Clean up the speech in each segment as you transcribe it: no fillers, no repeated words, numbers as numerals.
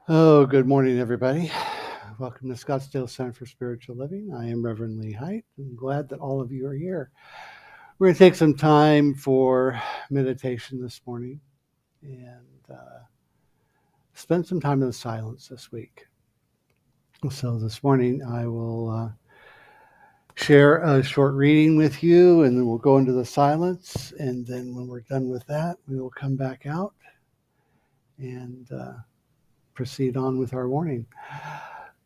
Oh, good morning, everybody. Welcome to Scottsdale Center for Spiritual Living. I am Reverend Lee Height. I'm glad that all of you are here. We're going to take some time for meditation this morning and spend some time in silence this week. So this morning I will share a short reading with you, and then we'll go into the silence. And then when we're done with that, we will come back out and proceed on with our morning.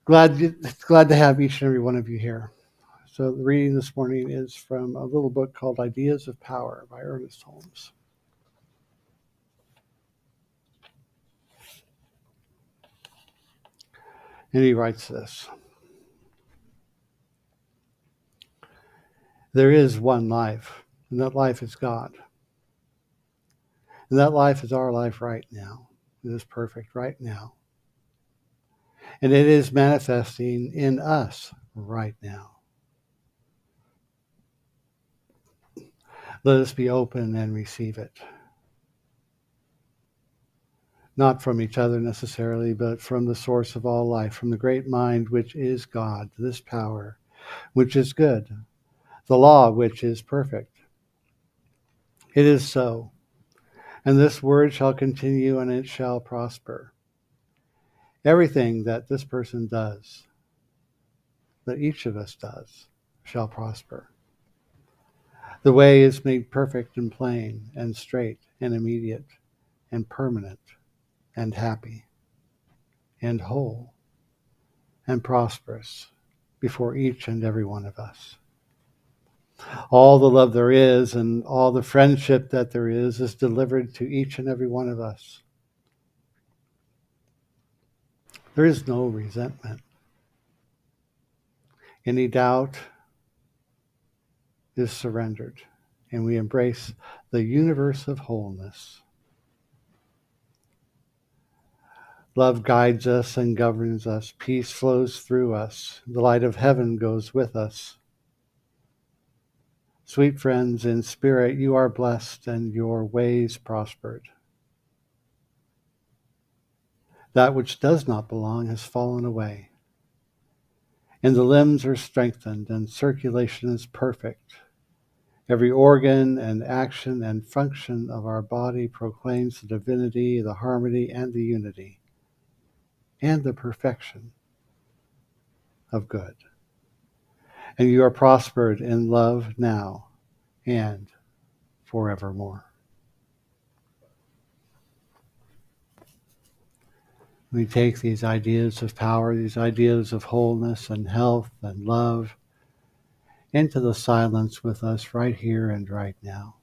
Glad to have each and every one of you here. So the reading this morning is from a little book called Ideas of Power by Ernest Holmes. And he writes this: there is one life, and that life is God. And that life is our life right now. It is perfect right now. And it is manifesting in us right now. Let us be open and receive it. Not from each other necessarily, but from the source of all life, from the great mind which is God, this power which is good, the law which is perfect. It is so, and this word shall continue, and it shall prosper. Everything that this person does, that each of us does, shall prosper. The way is made perfect and plain and straight and immediate and permanent and happy and whole and prosperous before each and every one of us. All the love there is and all the friendship that there is delivered to each and every one of us. There is no resentment. Any doubt is surrendered, and we embrace the universe of wholeness. Love guides us and governs us. Peace flows through us. The light of heaven goes with us. Sweet friends in spirit, you are blessed and your ways prospered. That which does not belong has fallen away, and the limbs are strengthened and circulation is perfect. Every organ and action and function of our body proclaims the divinity, the harmony, and the unity, and the perfection of good. And you are prospered in love now and forevermore. We take these ideas of power, these ideas of wholeness and health and love into the silence with us right here and right now.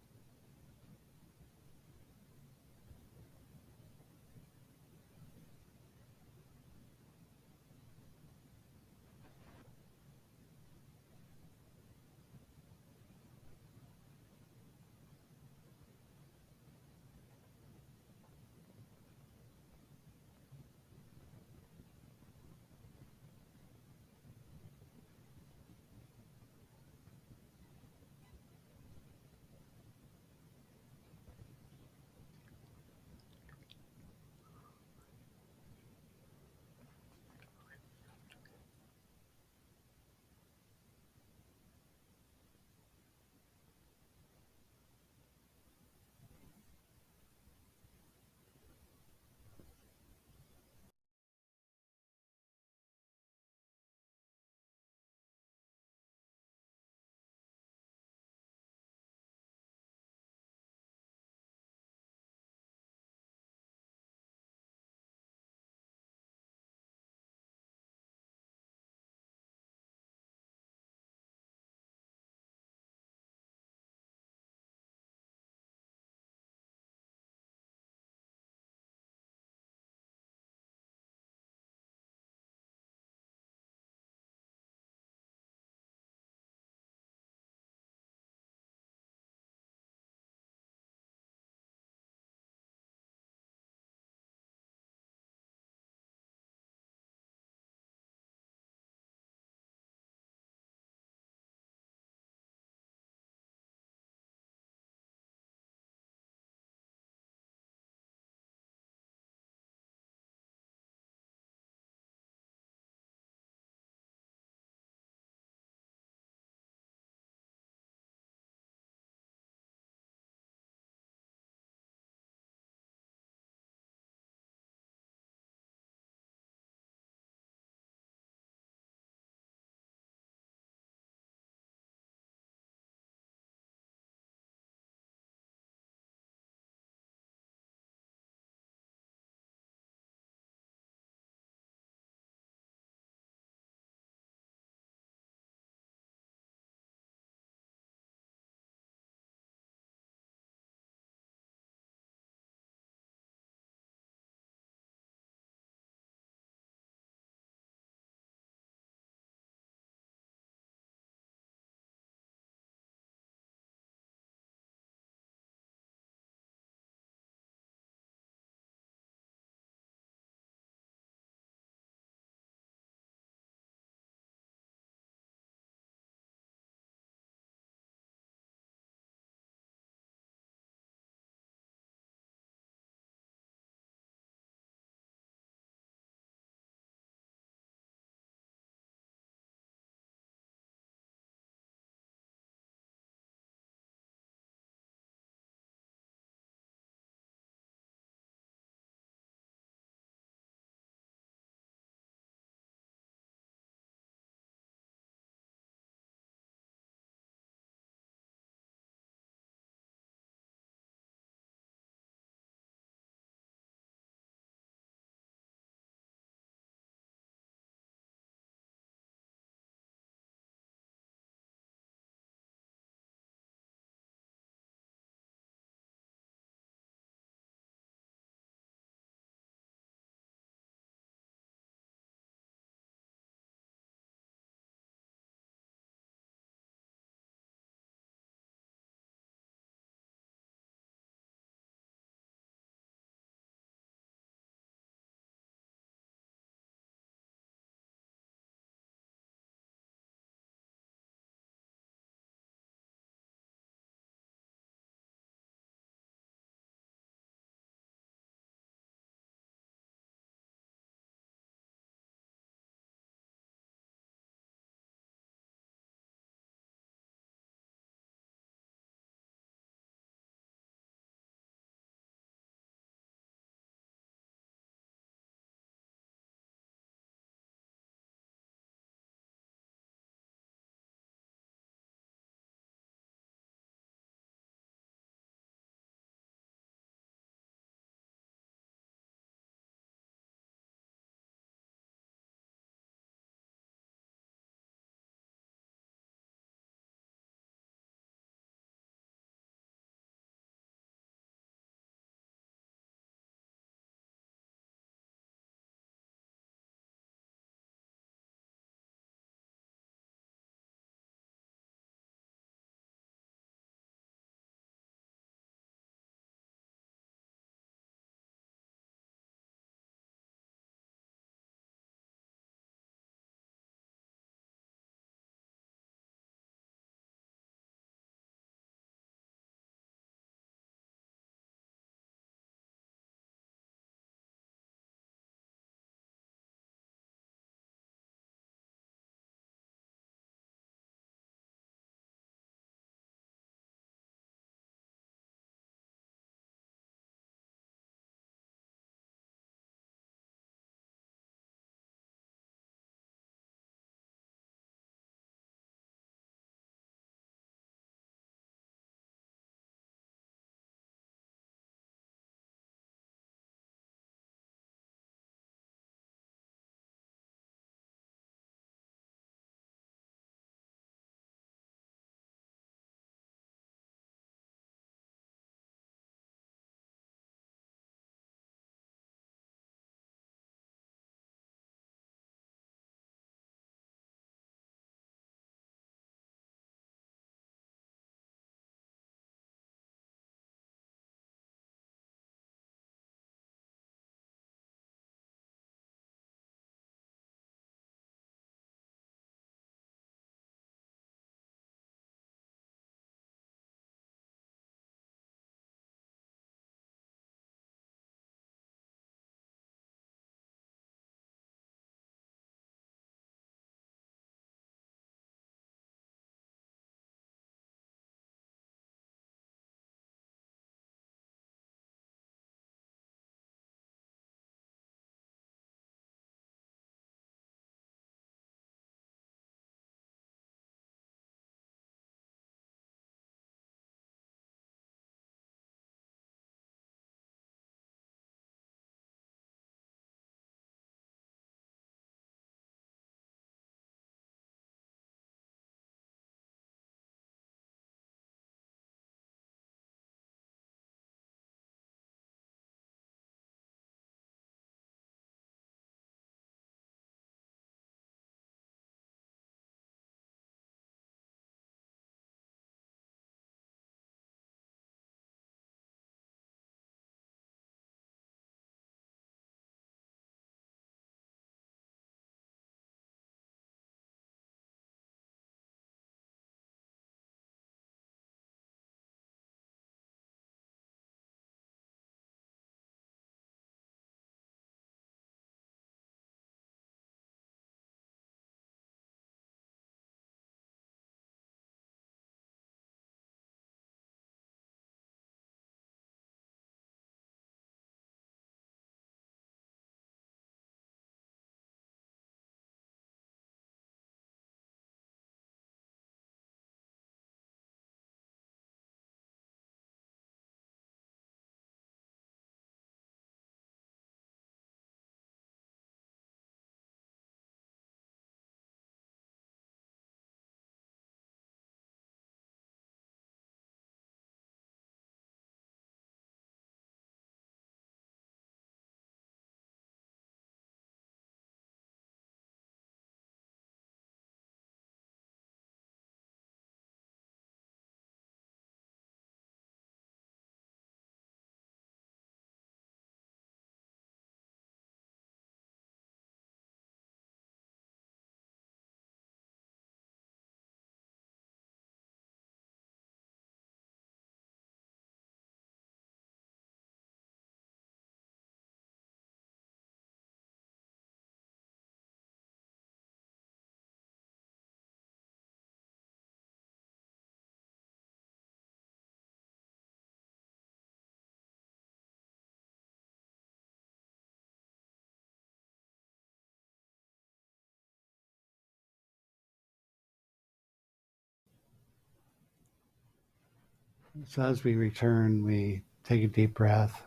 So as we return, we take a deep breath.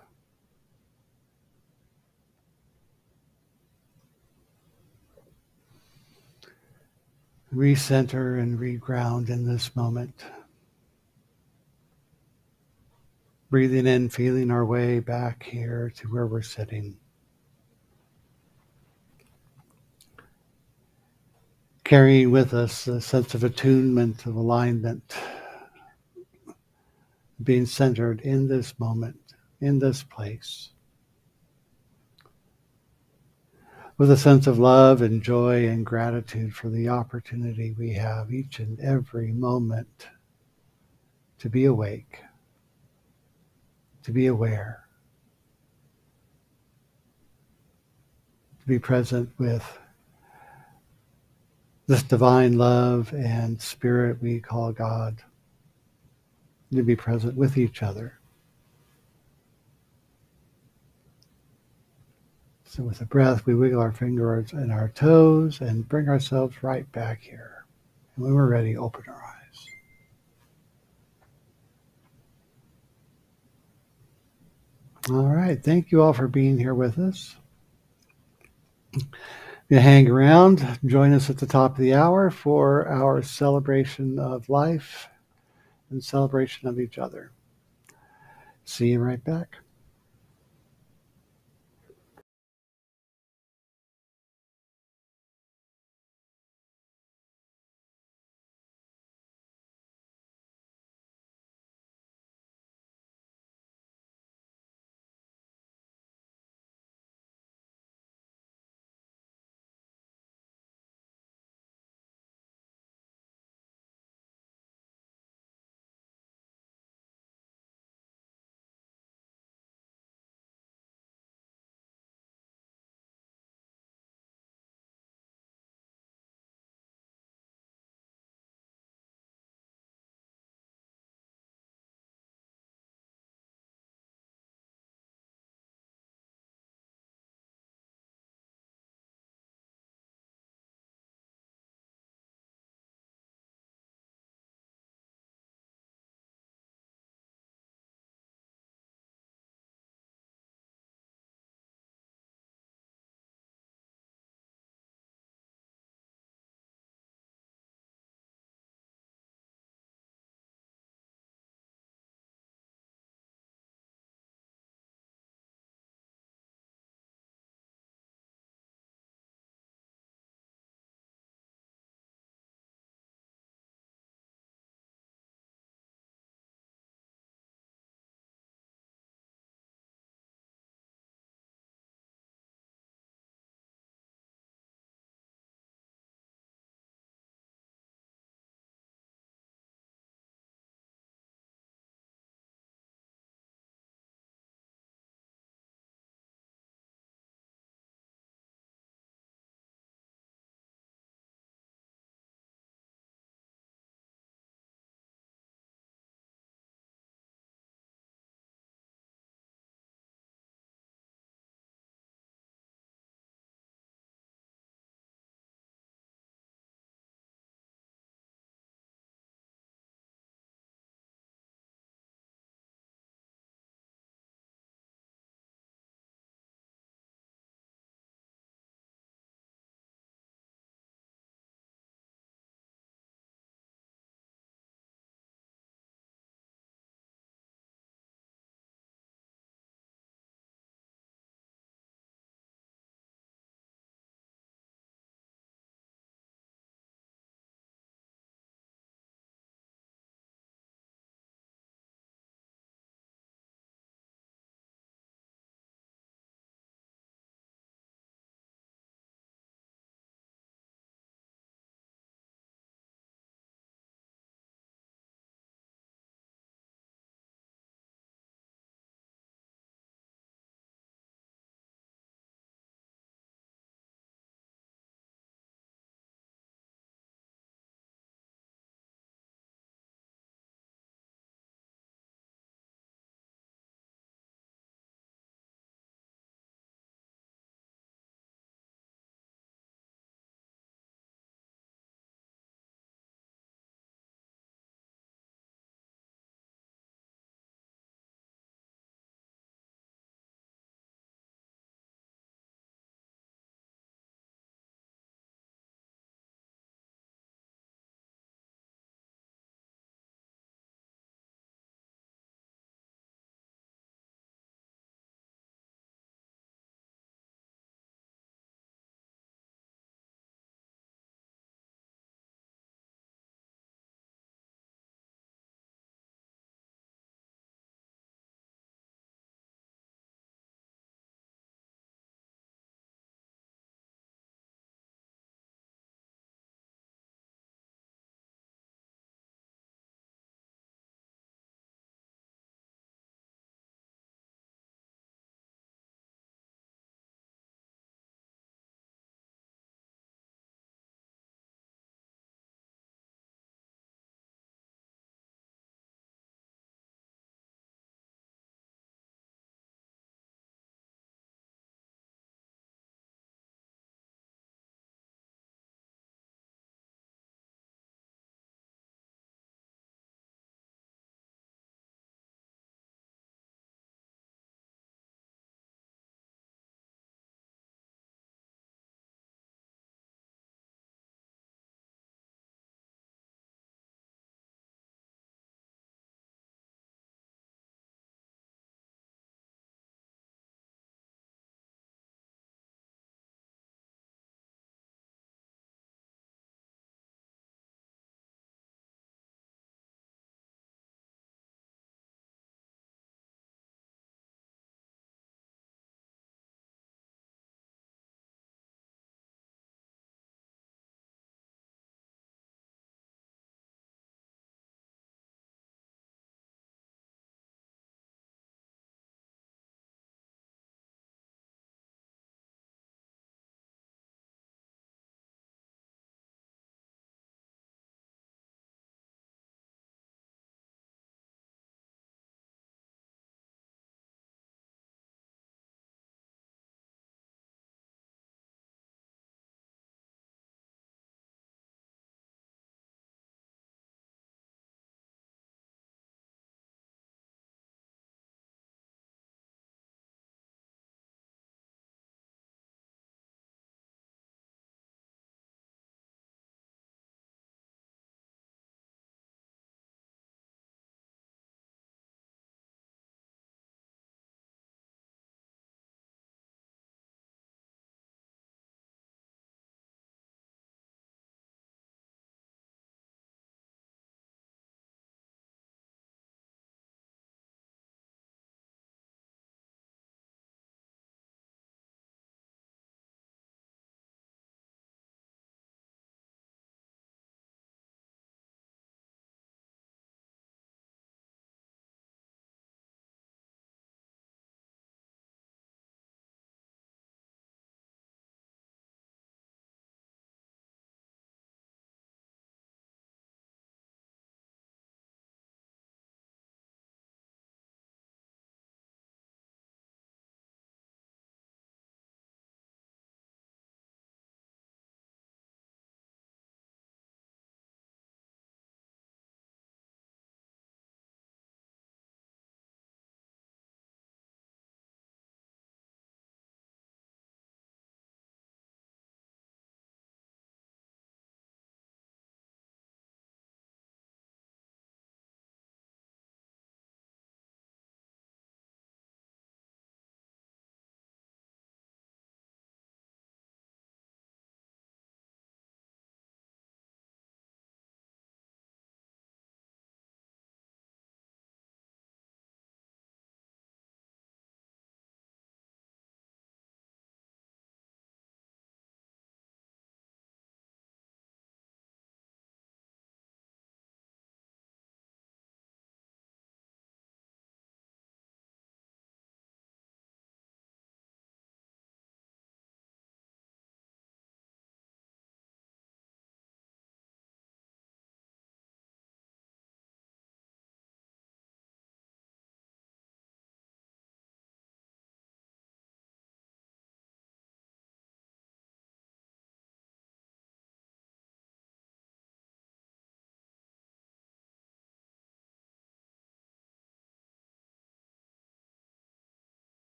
Recenter and reground in this moment. Breathing in, feeling our way back here to where we're sitting. Carrying with us a sense of attunement, of alignment, being centered in this moment, in this place, with a sense of love and joy and gratitude for the opportunity we have each and every moment to be awake, to be aware, to be present with this divine love and spirit we call God, to be present with each other. So with a breath, we wiggle our fingers and our toes and bring ourselves right back here. And when we're ready, open our eyes. All right. Thank you all for being here with us. You hang around, join us at the top of the hour for our celebration of life and celebration of each other. See you right back.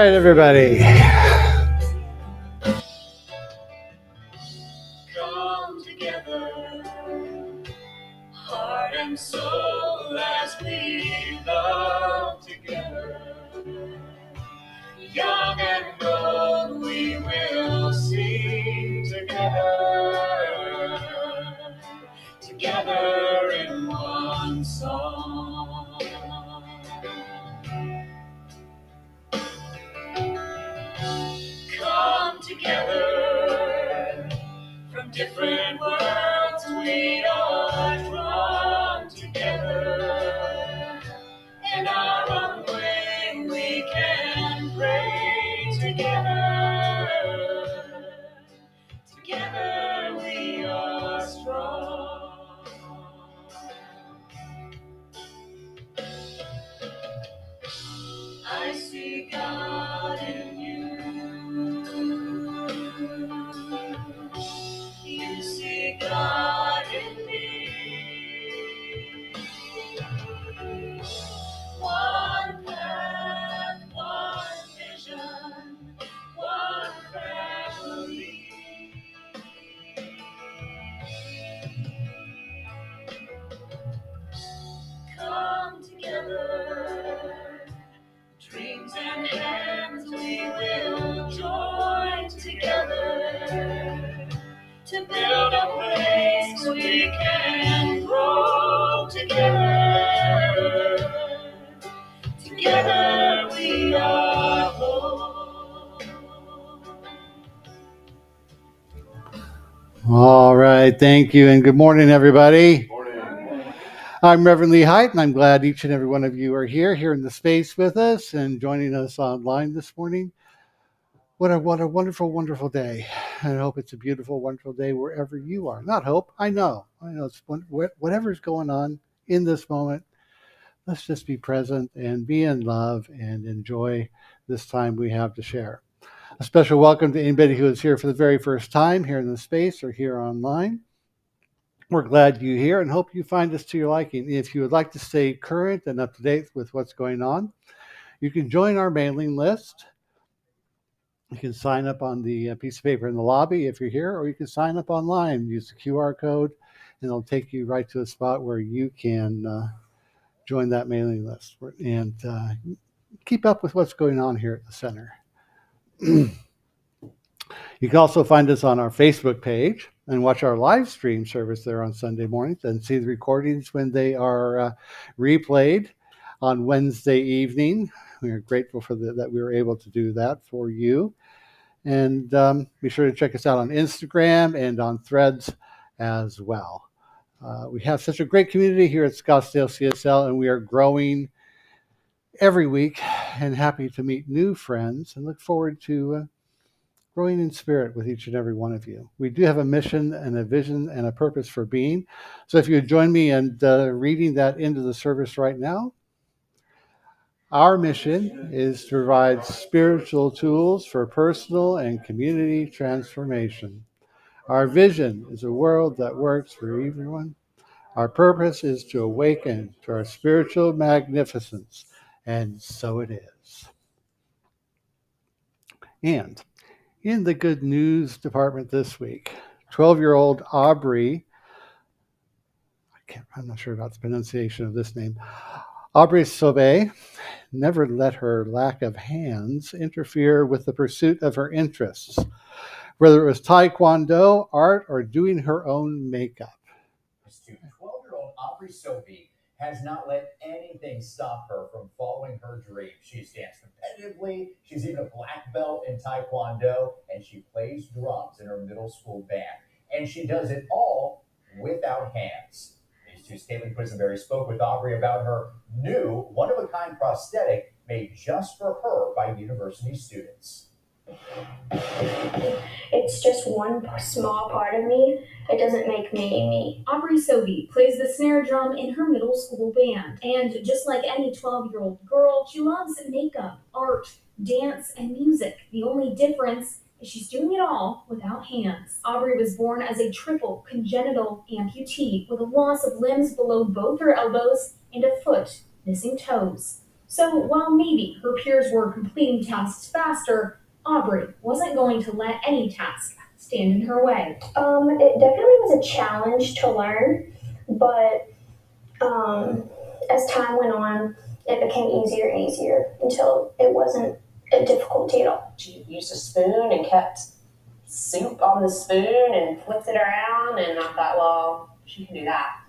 right, everybody. Come together, heart and soul, as we love together. Young and old, we will sing together, together in one song. Come together, from different worlds we are drawn together. In our own way we can pray together. Together we are strong. I see God in you. You see God in me. One path, one vision, one family. Come together, dreams and hands we will join together to build a place we can grow together. Together we are whole. All right, thank you, and good morning, everybody. Morning. I'm Reverend Lee Height, and I'm glad each and every one of you are here in the space with us and joining us online this morning. What a wonderful, wonderful day. And I hope it's a beautiful, wonderful day wherever you are. Not hope, I know it's whatever's going on in this moment. Let's just be present and be in love and enjoy this time we have to share. A special welcome to anybody who is here for the very first time here in the space or here online. We're glad you're here and hope you find us to your liking. If you would like to stay current and up to date with what's going on, you can join our mailing list. You can sign up on the piece of paper in the lobby if you're here, or you can sign up online, use the QR code, and it'll take you right to a spot where you can join that mailing list and keep up with what's going on here at the center. You can also find us on our Facebook page and watch our live stream service there on Sunday mornings and see the recordings when they are replayed on Wednesday evening. We are grateful for that we were able to do that for you. And be sure to check us out on Instagram and on Threads as well. We have such a great community here at Scottsdale CSL, and we are growing every week and happy to meet new friends and look forward to growing in spirit with each and every one of you. We do have a mission and a vision and a purpose for being. So if you would join me in reading that into the service right now. Our mission is to provide spiritual tools for personal and community transformation. Our vision is a world that works for everyone. Our purpose is to awaken to our spiritual magnificence, and so it is. And in the good news department this week, 12-year-old Aubrey, I'm not sure about the pronunciation of this name, Aubrey Sauvé, never let her lack of hands interfere with the pursuit of her interests, whether it was taekwondo, art, or doing her own makeup. 12-year-old Aubrey Sauvé has not let anything stop her from following her dreams. She stands competitively. She's even a black belt in taekwondo, and she plays drums in her middle school band. And she does it all without hands. News 2's Caitlin Quisenberry spoke with Aubrey about her new one-of-a-kind prosthetic made just for her by university students. It's just one small part of me. It doesn't make me me. Aubrey Sauvé plays the snare drum in her middle school band. And just like any 12-year-old girl, she loves makeup, art, dance, and music. The only difference is she's doing it all without hands. Aubrey was born as a triple congenital amputee with a loss of limbs below both her elbows and a foot missing toes. So while maybe her peers were completing tasks faster, Aubrey wasn't going to let any task stand in her way. It definitely was a challenge to learn, but as time went on, it became easier and easier until it wasn't a difficulty at all. She used a spoon and kept soup on the spoon and flipped it around, and I thought, well, she can do that.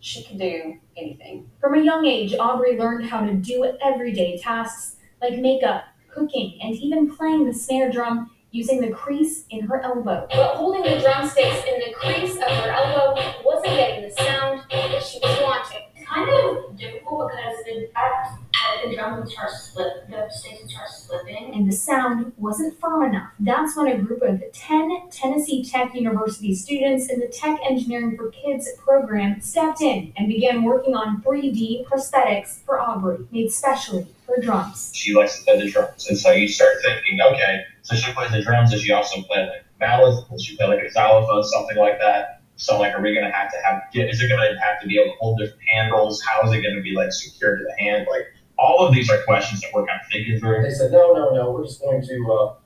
She can do anything. From a young age, Aubrey learned how to do everyday tasks like makeup, cooking, and even playing the snare drum using the crease in her elbow. But holding the drumsticks in the crease of her elbow wasn't getting the sound that she was wanting. Kind of difficult because the drum would start the sticks would start slipping. And the sound wasn't firm enough. That's when a group of 10 Tennessee Tech University students in the Tech Engineering for Kids program stepped in and began working on 3D prosthetics for Aubrey, made specially for drums. She likes to play the drums, and so you start thinking, okay, so she plays the drums, does she also play like mallets? Does she play like a xylophone, something like that? So like, are we gonna have to is it gonna have to be able to hold different handles? How is it gonna be like secured to the hand? Like, all of these are questions that we're kind of thinking through. They said, no, we're just going to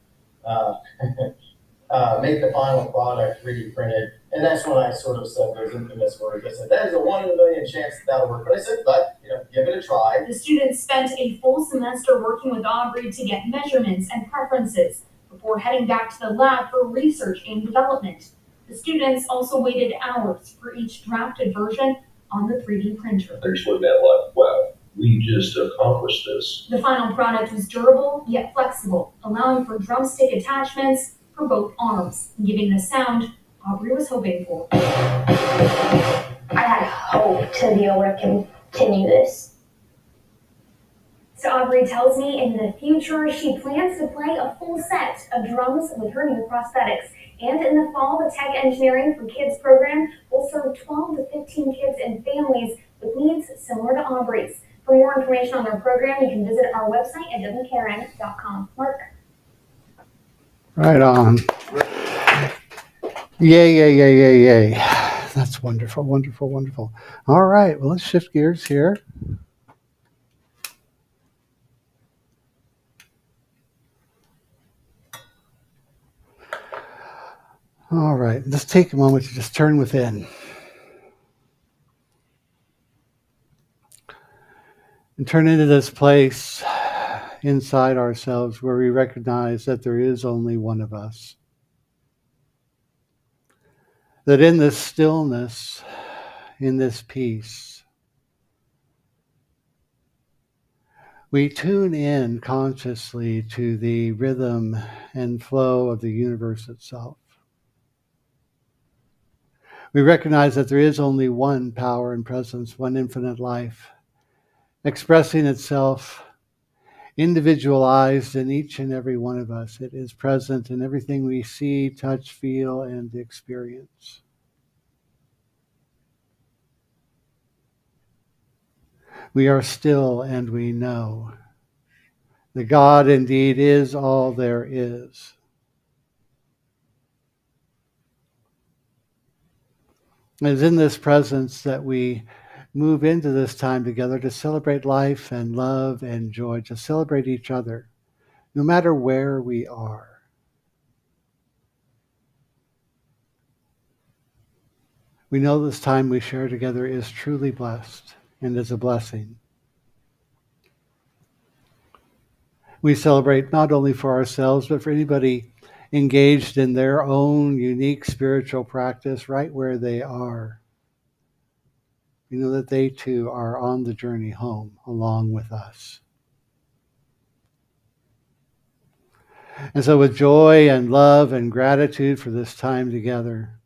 make the final product 3D printed. And that's when I sort of said those infamous words. I said, that is a 1 in a million chance that'll work. But I said, but, give it a try. The students spent a full semester working with Aubrey to get measurements and preferences before heading back to the lab for research and development. The students also waited hours for each drafted version on the 3D printer. There's what that like, wow, we just accomplished this. The final product was durable yet flexible, allowing for drumstick attachments for both arms, giving the sound Aubrey was hoping for. I had hope to be able to continue this. So Aubrey tells me in the future she plans to play a full set of drums with her new prosthetics. And in the fall, the Tech Engineering for Kids program will serve 12 to 15 kids and families with needs similar to Aubrey's. For more information on their program, you can visit our website at wkRN.com. Mark? Right on. Yay. That's wonderful, wonderful, wonderful. All right, well, let's shift gears here. All right, let's take a moment to just turn within. And turn into this place inside ourselves where we recognize that there is only one of us. That in this stillness, in this peace, we tune in consciously to the rhythm and flow of the universe itself. We recognize that there is only one power and presence, one infinite life, expressing itself individualized in each and every one of us. It is present in everything we see, touch, feel, and experience. We are still and we know that God indeed is all there is. It is in this presence that we move into this time together to celebrate life and love and joy, to celebrate each other, no matter where we are. We know this time we share together is truly blessed and is a blessing. We celebrate not only for ourselves, but for anybody engaged in their own unique spiritual practice right where they are. We know that they too are on the journey home along with us. And so with joy and love and gratitude for this time together,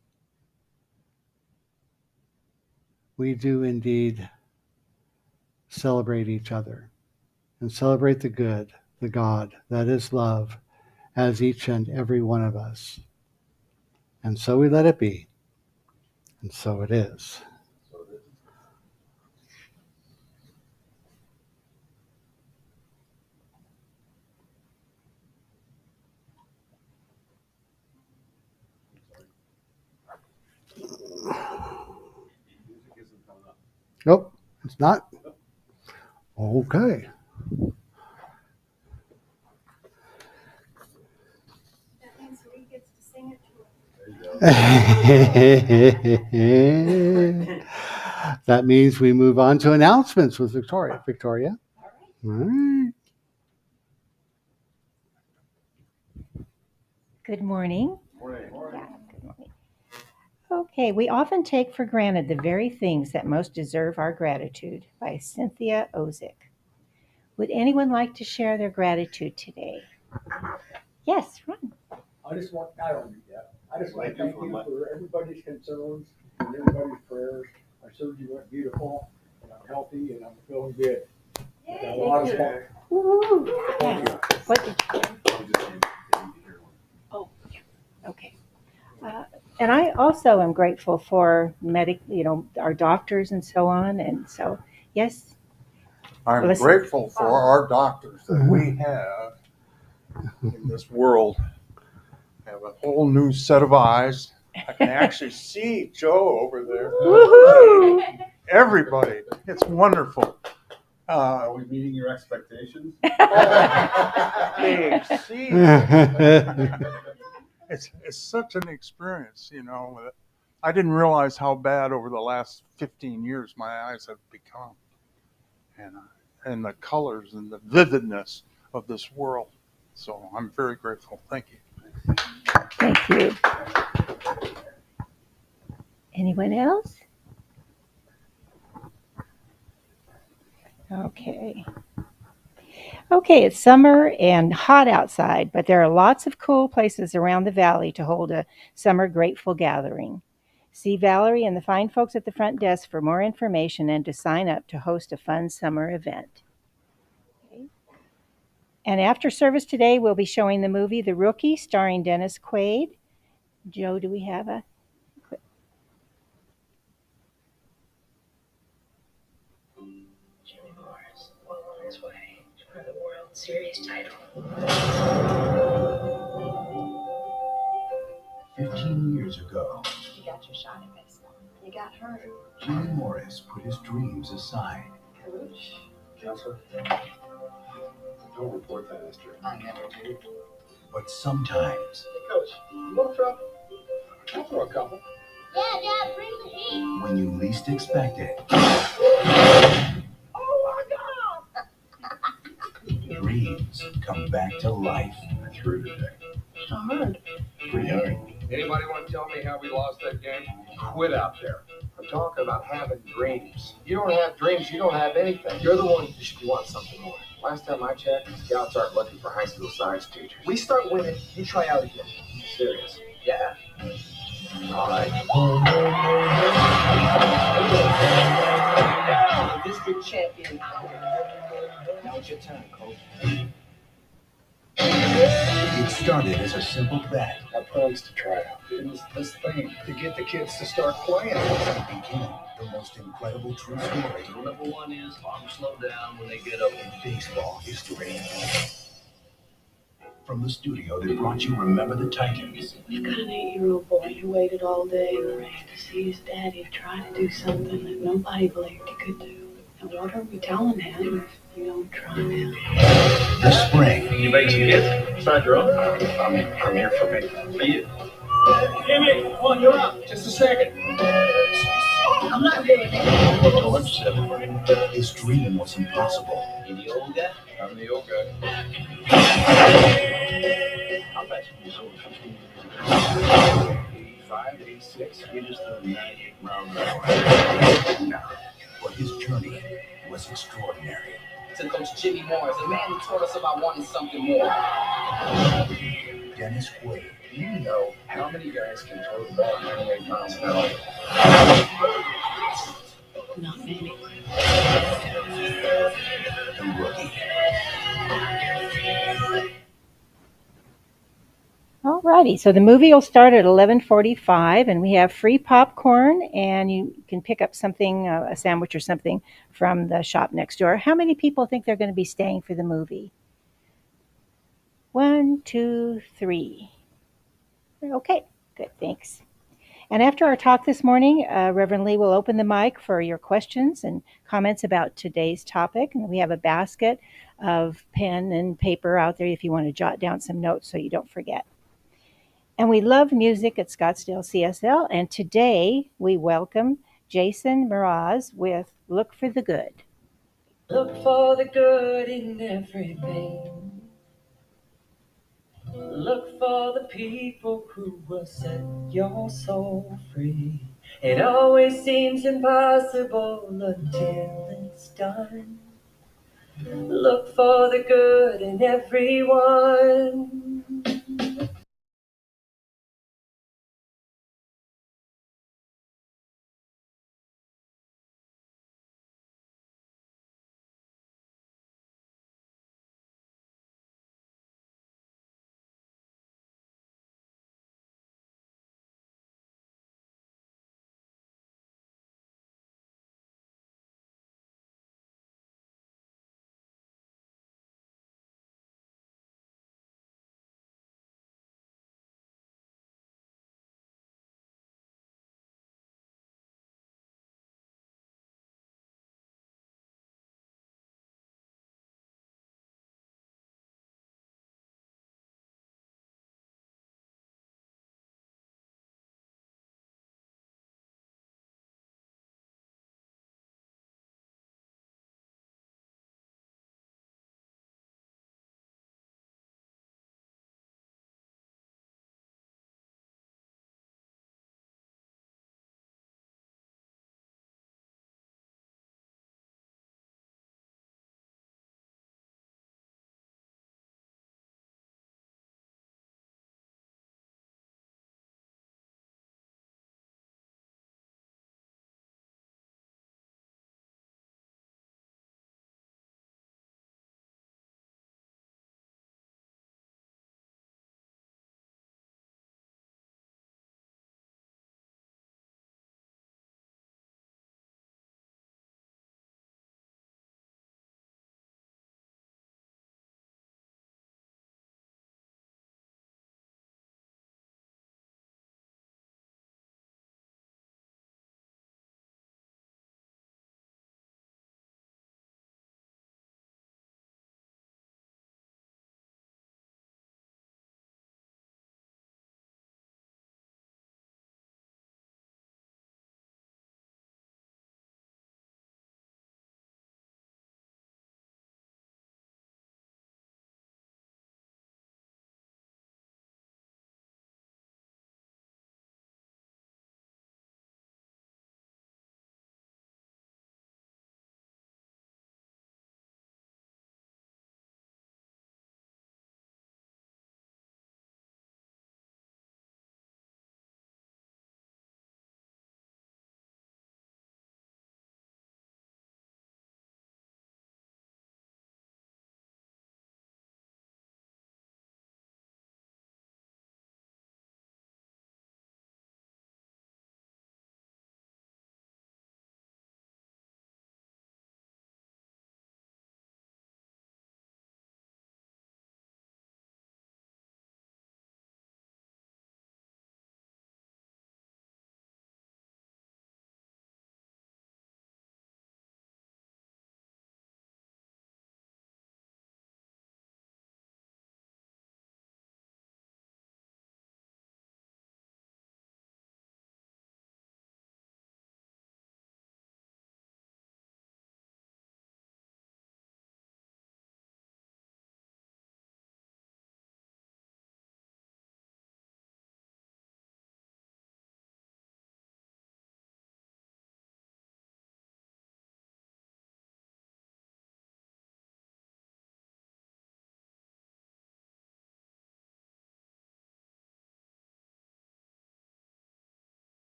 we do indeed celebrate each other and celebrate the good, the God that is love, as each and every one of us. And so we let it be. And so it is. Nope, it's not. Okay. That means we move on to announcements with Victoria. Victoria? All right. Good morning. Yeah, good morning. Okay, we often take for granted the very things that most deserve our gratitude by Cynthia Ozick. Would anyone like to share their gratitude today? Yes, Ron. I just want to thank you for everybody's concerns and everybody's prayers. Our surgery went beautiful, and I'm healthy, and I'm feeling good. I got a lot of spark. Woo-hoo. Thank you. What did Oh, yeah. Okay. And I also am grateful for our doctors and so on. And so, yes. I'm Listen. grateful for our doctors that we have in this world. Have a whole new set of eyes. I can actually see Joe over there. Woo-hoo. Everybody. It's wonderful. Are we meeting your expectations? They exceed. It's such an experience, you know. I didn't realize how bad over the last 15 years my eyes have become. And the colors and the vividness of this world. So I'm very grateful. Thank you. Thank you. Anyone else? Okay. Okay, it's summer and hot outside, but there are lots of cool places around the valley to hold a summer grateful gathering. See Valerie and the fine folks at the front desk for more information and to sign up to host a fun summer event. Okay. And after service today, we'll be showing the movie The Rookie, starring Dennis Quaid. Joe, do we have a clip? Jimmy Morris, well on his way for the World Series title. 15 years ago, You got your shot at baseball. You got hurt. Jimmy Morris put his dreams aside. Coach. Counselor, don't report that history. I never do. But sometimes, Hey, Coach, you want to throw? I'll throw a couple. Yeah, Dad, bring the heat. when you least expect it, Oh my God! dreams come back to life. I threw today. Hard. Pretty hard. Anybody want to tell me how we lost that game? Quit out there. I'm talking about having dreams. You don't have dreams, you don't have anything. You're the one who should want something more. Last time I checked, scouts aren't looking for high school science teachers. We start winning, you try out again. Serious. Yeah. All right. District champion. Now it's your turn, coach. It started as a simple bet. I promised to try out. It was this thing to get the kids to start playing. It became the most incredible true story. Rule number one is arms slow down when they get up. In baseball history. From the studio that brought you Remember the Titans. We've got an 8-year-old boy who waited all day in the rain to see his daddy try to do something that nobody believed he could do. And what are we telling him if you don't try now? The spring. You make some kids? Besides your own? I'm here for me. For you. Jimmy, come on, you're up. Just a second. I'm not doing it. Don't let yourself in. His dream was impossible. You the old guy? I'm the old guy. How fast you sold 15 years ago? 85, 86. We just threw 98 miles an hour. No. But his journey was extraordinary. To Coach Jimmy Morris, a man who taught us about wanting something more. Dennis Quaid. Do you know how many guys can throw the ball 98 miles an hour? Not many. The Rookie. Alrighty, so the movie will start at 11:45, and we have free popcorn, and you can pick up something, a sandwich or something, from the shop next door. How many people think they're going to be staying for the movie? 1, 2, 3. Okay, good, thanks. And after our talk this morning, Reverend Lee will open the mic for your questions and comments about today's topic. And we have a basket of pen and paper out there if you want to jot down some notes so you don't forget. And we love music at Scottsdale CSL. And today we welcome Jason Mraz with Look for the Good. Look for the good in everything. Look for the people who will set your soul free. It always seems impossible until it's done. Look for the good in everyone.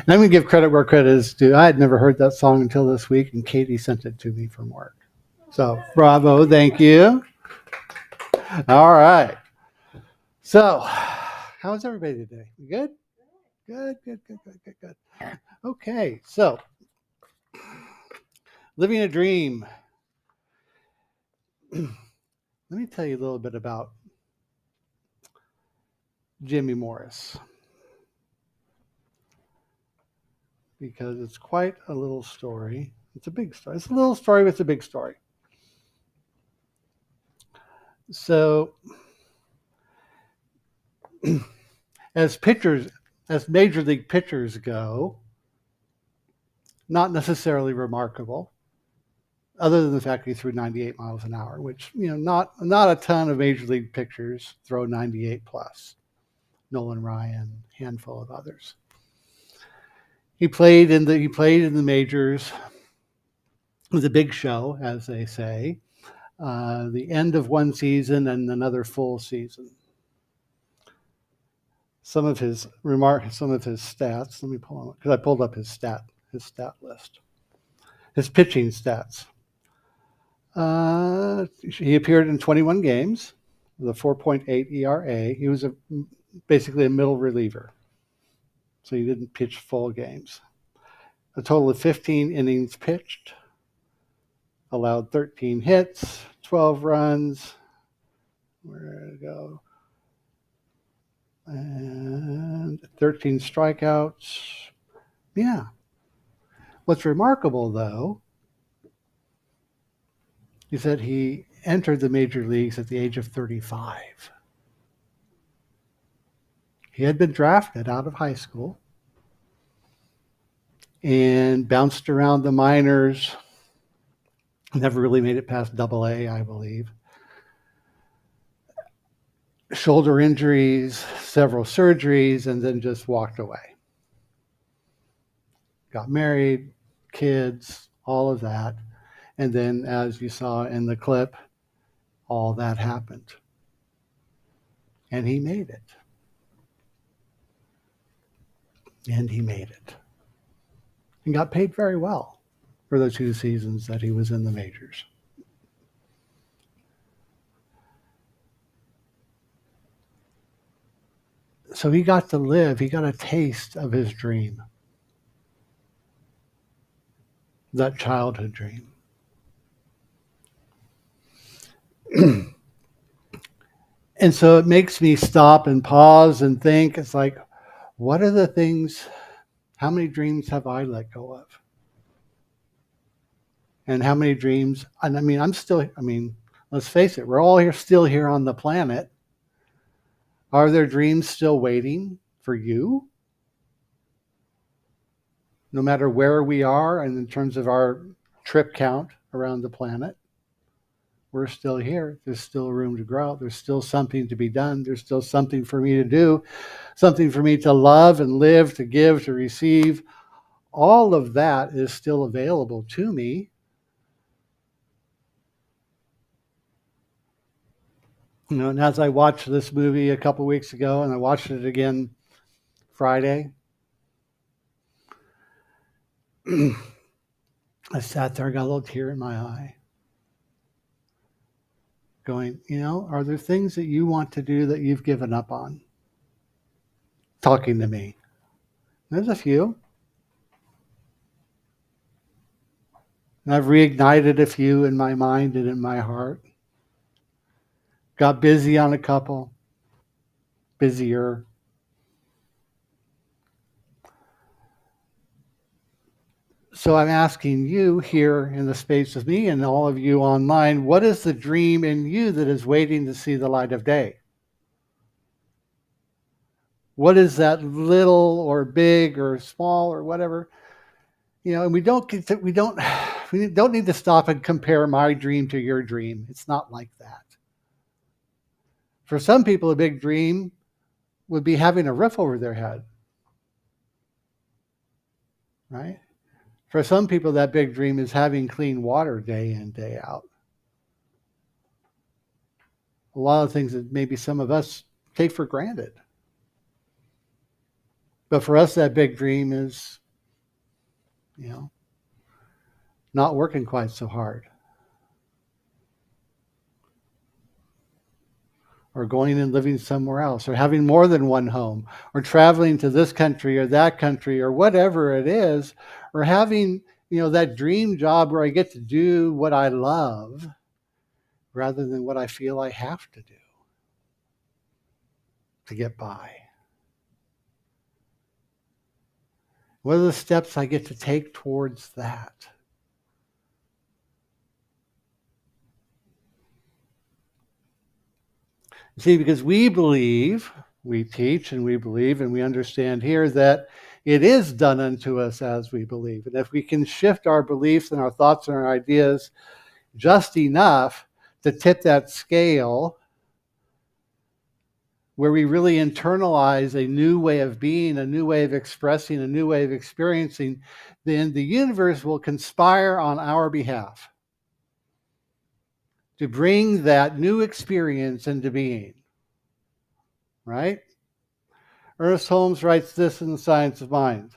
And I'm going to give credit where credit is due. I had never heard that song until this week, and Katie sent it to me from work. So, bravo, thank you. All right. So, how's everybody today? You good? Good. Okay, so living a dream. Let me tell you a little bit about Jimmy Morris, because it's quite a little story. It's a big story. It's a little story with a big story. So, as major league pitchers go, not necessarily remarkable, other than the fact he threw 98 miles an hour, which, not a ton of major league pitchers throw 98 plus. Nolan Ryan, handful of others. He played in the majors. It was a big show, as they say. The end of one season and another full season. Some of his stats. Let me pull them up, because I pulled up his stat list. His pitching stats. He appeared in 21 games with a 4.8 ERA. He was basically a middle reliever, so he didn't pitch full games. A total of 15 innings pitched, allowed 13 hits, 12 runs. Where to go? And 13 strikeouts. Yeah. What's remarkable, though, is that he entered the major leagues at the age of 35. He had been drafted out of high school and bounced around the minors. Never really made it past AA, I believe. Shoulder injuries, several surgeries, and then just walked away. Got married, kids, all of that. And then, as you saw in the clip, all that happened. And he made it. And got paid very well for the 2 seasons that he was in the majors. So he got a taste of his dream. That childhood dream. And so it makes me stop and pause and think. It's like, what are the things, how many dreams have I let go of? And how many dreams, and let's face it, we're all still here on the planet. Are there dreams still waiting for you? No matter where we are and in terms of our trip count around the planet, we're still here. There's still room to grow. There's still something to be done. There's still something for me to do, something for me to love and live, to give, to receive. All of that is still available to me. And as I watched this movie a couple weeks ago, and I watched it again Friday, I sat there, got a little tear in my eye, going, are there things that you want to do that you've given up on? Talking to me. There's a few. And I've reignited a few in my mind and in my heart. Got busy on a couple. Busier. So I'm asking you here in the space with me and all of you online, what is the dream in you that is waiting to see the light of day? What is that little or big or small or whatever? And we don't need to stop and compare my dream to your dream. It's not like that. For some people, a big dream would be having a roof over their head. Right? For some people, that big dream is having clean water day in, day out. A lot of things that maybe some of us take for granted. But for us, that big dream is, not working quite so hard. Or going and living somewhere else, or having more than one home, or traveling to this country or that country, or whatever it is, or having, that dream job where I get to do what I love rather than what I feel I have to do to get by. What are the steps I get to take towards that? See, because we teach and we believe and we understand here that it is done unto us as we believe. And if we can shift our beliefs and our thoughts and our ideas just enough to tip that scale where we really internalize a new way of being, a new way of expressing, a new way of experiencing, then the universe will conspire on our behalf to bring that new experience into being. Right? Ernest Holmes writes this in The Science of Mind.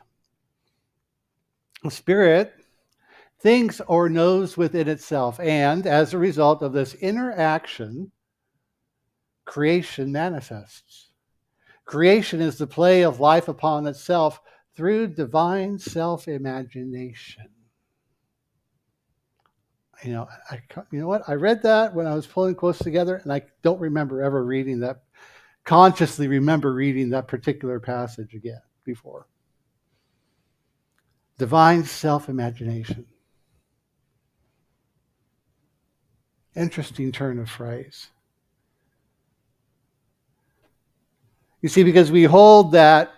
The spirit thinks or knows within itself, and as a result of this interaction, creation manifests. Creation is the play of life upon itself through divine self-imagination. You know what? I read that when I was pulling quotes together, and I don't remember ever reading that, consciously remember reading that particular passage again before. Divine self-imagination. Interesting turn of phrase. You see, because we hold that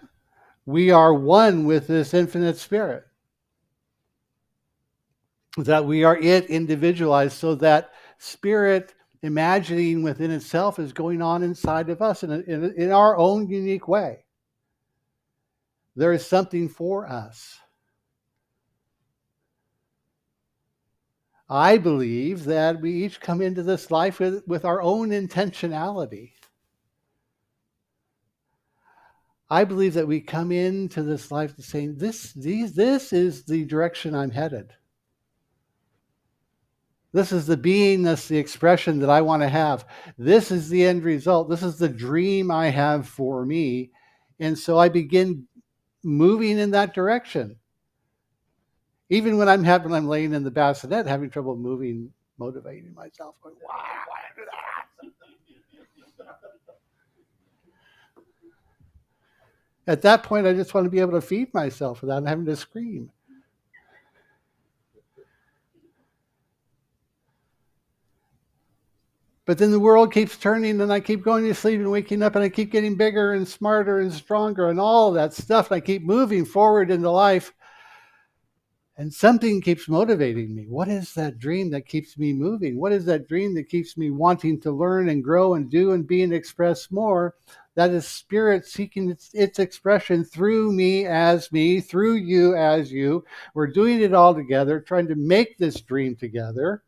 we are one with this infinite spirit, that we are it individualized, so that spirit imagining within itself is going on inside of us in our own unique way. There is something for us. I believe that we each come into this life with our own intentionality. I believe that we come into this life saying, this is the direction I'm headed. This is the beingness, the expression that I want to have. This is the end result. This is the dream I have for me. And so I begin moving in that direction. Even when I'm laying in the bassinet, having trouble moving, motivating myself, going, wow, I want to do that. At that point, I just want to be able to feed myself without having to scream. But then the world keeps turning, and I keep going to sleep and waking up, and I keep getting bigger and smarter and stronger and all of that stuff. And I keep moving forward into life. And something keeps motivating me. What is that dream that keeps me moving? What is that dream that keeps me wanting to learn and grow and do and be and express more? That is spirit seeking its expression through me, through you as you. We're doing it all together, trying to make this dream together,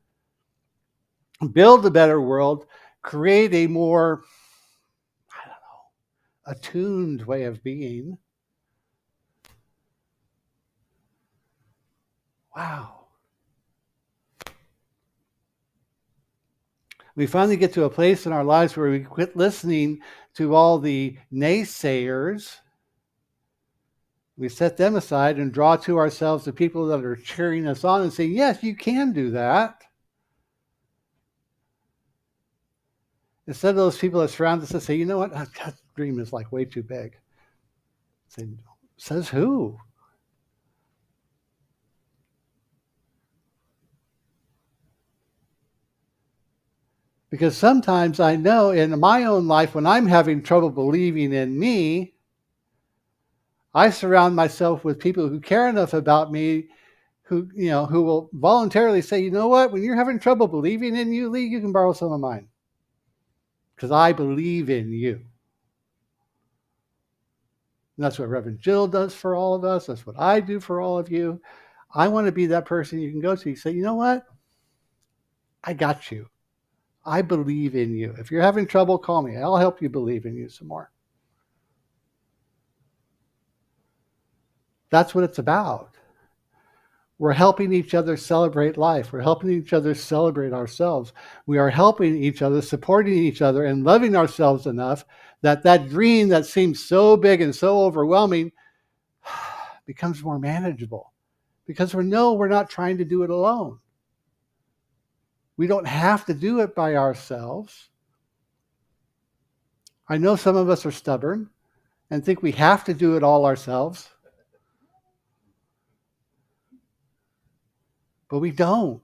build a better world, create a more, attuned way of being. Wow. We finally get to a place in our lives where we quit listening to all the naysayers. We set them aside and draw to ourselves the people that are cheering us on and saying, yes, you can do that. Instead of those people that surround us and say, you know what, that dream is like way too big. Say, says who? Because sometimes I know in my own life, when I'm having trouble believing in me, I surround myself with people who care enough about me, who will voluntarily say, you know what, when you're having trouble believing in you, Lee, you can borrow some of mine. Because I believe in you. And that's what Reverend Jill does for all of us. That's what I do for all of you. I want to be that person you can go to. You say, you know what? I got you. I believe in you. If you're having trouble, call me. I'll help you believe in you some more. That's what it's about. We're helping each other celebrate life. We're helping each other celebrate ourselves. We are helping each other, supporting each other, and loving ourselves enough that that dream that seems so big and so overwhelming becomes more manageable, because we're not trying to do it alone. We don't have to do it by ourselves. I know some of us are stubborn and think we have to do it all ourselves, but we don't.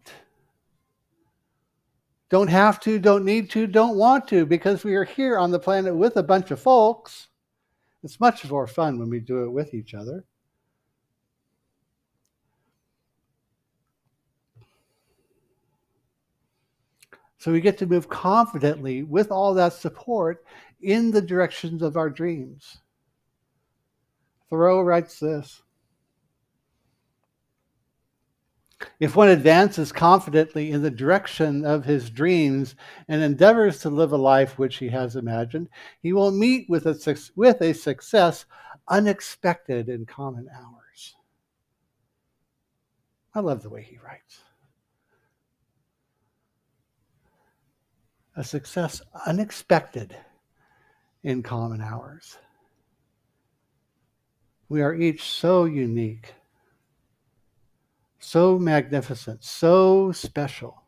Don't have to, don't need to, don't want to, because we are here on the planet with a bunch of folks. It's much more fun when we do it with each other. So we get to move confidently with all that support in the directions of our dreams. Thoreau writes this: if one advances confidently in the direction of his dreams and endeavors to live a life which he has imagined, he will meet with a success unexpected in common hours. I love the way he writes. A success unexpected in common hours. We are each so unique, so magnificent, so special.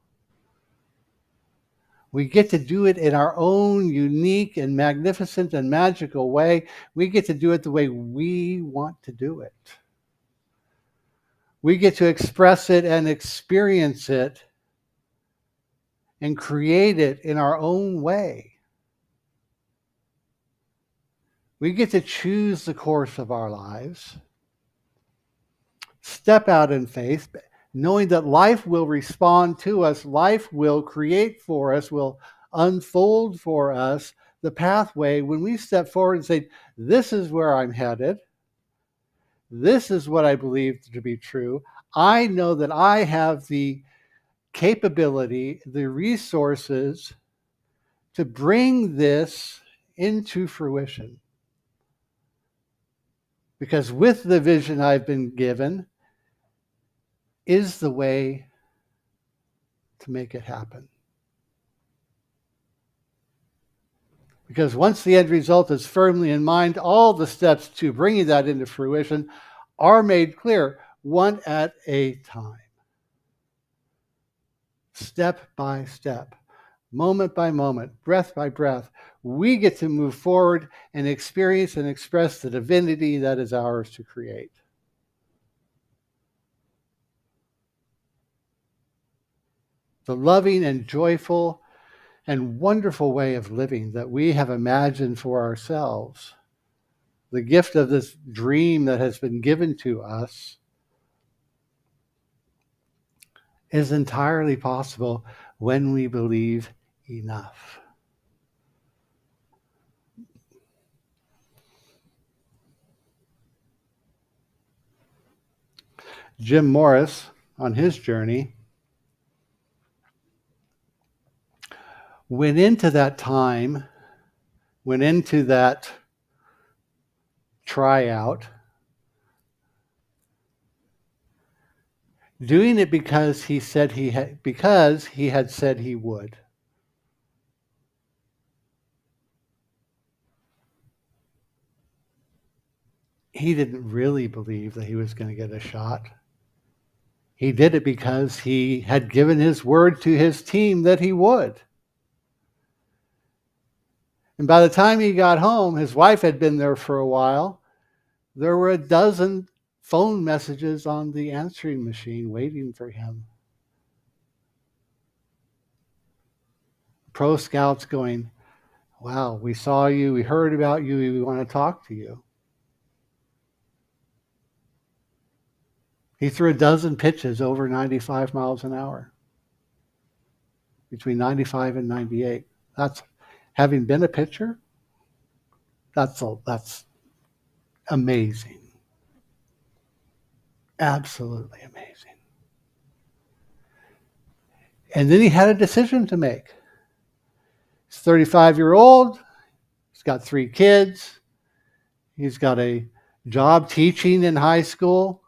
We get to do it in our own unique and magnificent and magical way. We get to do it the way we want to do it. We get to express it and experience it and create it in our own way. We get to choose the course of our lives, step out in faith, knowing that life will respond to us, life will create for us, will unfold for us the pathway when we step forward and say, this is where I'm headed. This is what I believe to be true. I know that I have the capability, the resources to bring this into fruition. Because with the vision I've been given is the way to make it happen. Because once the end result is firmly in mind, all the steps to bringing that into fruition are made clear, one at a time. Step by step, moment by moment, breath by breath, we get to move forward and experience and express the divinity that is ours to create. The loving and joyful and wonderful way of living that we have imagined for ourselves, the gift of this dream that has been given to us, is entirely possible when we believe enough. Jim Morris, on his journey, went into that time, went into that tryout, doing it because he had said he would. He didn't really believe that he was going to get a shot. He did it because he had given his word to his team that he would. And by the time he got home, his wife had been there for a while. There were a dozen phone messages on the answering machine waiting for him. Pro scouts going, wow, we saw you, we heard about you, we want to talk to you. He threw a dozen pitches over 95 miles an hour, between 95 and 98. That's, having been a pitcher, that's amazing. Absolutely amazing. And then he had a decision to make. He's 35-year-old. He's got 3 kids. He's got a job teaching in high school,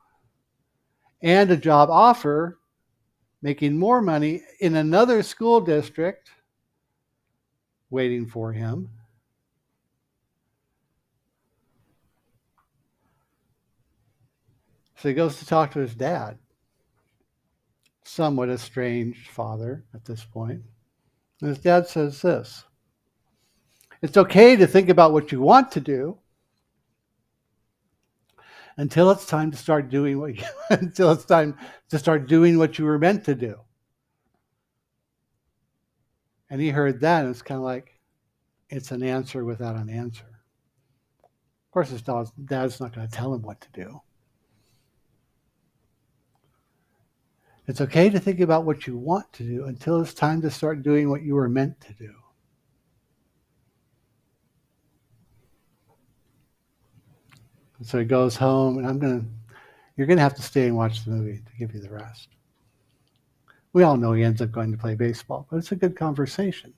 and a job offer making more money in another school district waiting for him. So he goes to talk to his dad, somewhat estranged father at this point. And his dad says this: it's okay to think about what you want to do until it's time to start doing what you, until it's time to start doing what you were meant to do. And he heard that, and it's kind of like, it's an answer without an answer. Of course, his dad's not going to tell him what to do. It's okay to think about what you want to do until it's time to start doing what you were meant to do. And so he goes home, and you're going to have to stay and watch the movie to give you the rest. We all know he ends up going to play baseball, but it's a good conversation.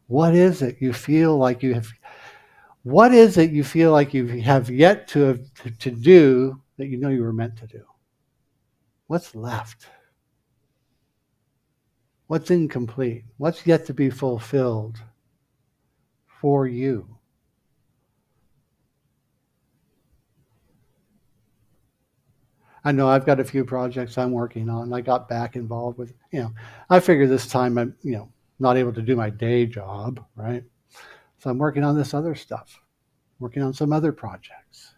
What is it you feel like you have? What is it you feel like you have yet to do that you know you were meant to do? What's left? What's incomplete? What's yet to be fulfilled for you? I know I've got a few projects I'm working on. I got back involved with, I figure this time I'm, not able to do my day job, right? So I'm working on this other stuff, working on some other projects,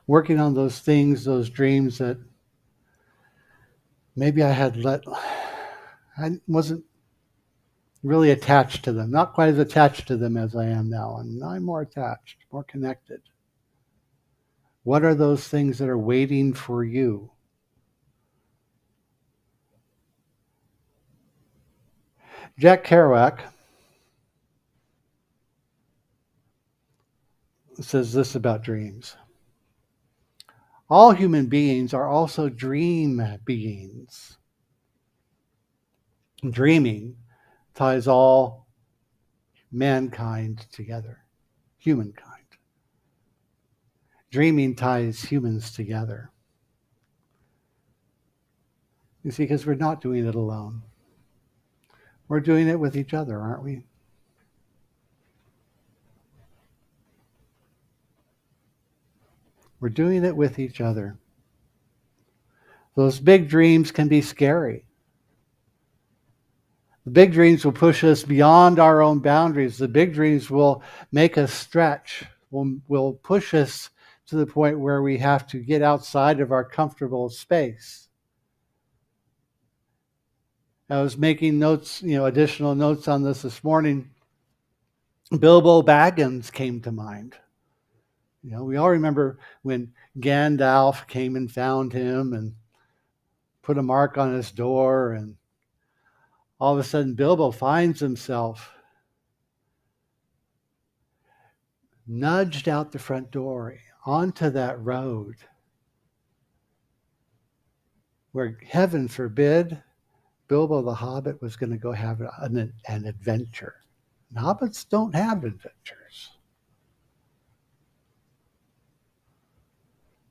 working on those things, those dreams that maybe I wasn't really attached to them, not quite as attached to them as I am now. And I'm more attached, more connected. What are those things that are waiting for you? Jack Kerouac says this about dreams. All human beings are also dream beings. Dreaming ties all mankind together, humankind. Dreaming ties humans together. You see, because we're not doing it alone. We're doing it with each other, aren't we? We're doing it with each other. Those big dreams can be scary. The big dreams will push us beyond our own boundaries. The big dreams will make us stretch, will push us to the point where we have to get outside of our comfortable space. I was making notes, additional notes on this morning. Bilbo Baggins came to mind. We all remember when Gandalf came and found him and put a mark on his door, and all of a sudden Bilbo finds himself nudged out the front door onto that road where, heaven forbid, Bilbo the Hobbit was going to go have an adventure. And hobbits don't have adventures.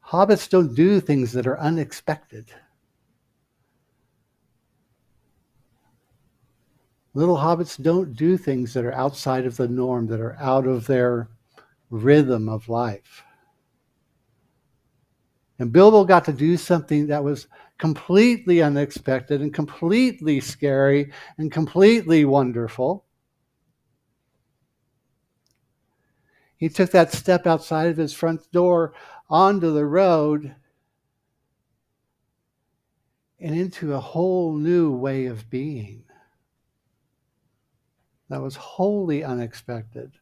Hobbits don't do things that are unexpected. Little hobbits don't do things that are outside of the norm, that are out of their rhythm of life. And Bilbo got to do something that was completely unexpected and completely scary and completely wonderful. He took that step outside of his front door onto the road and into a whole new way of being that was wholly unexpected,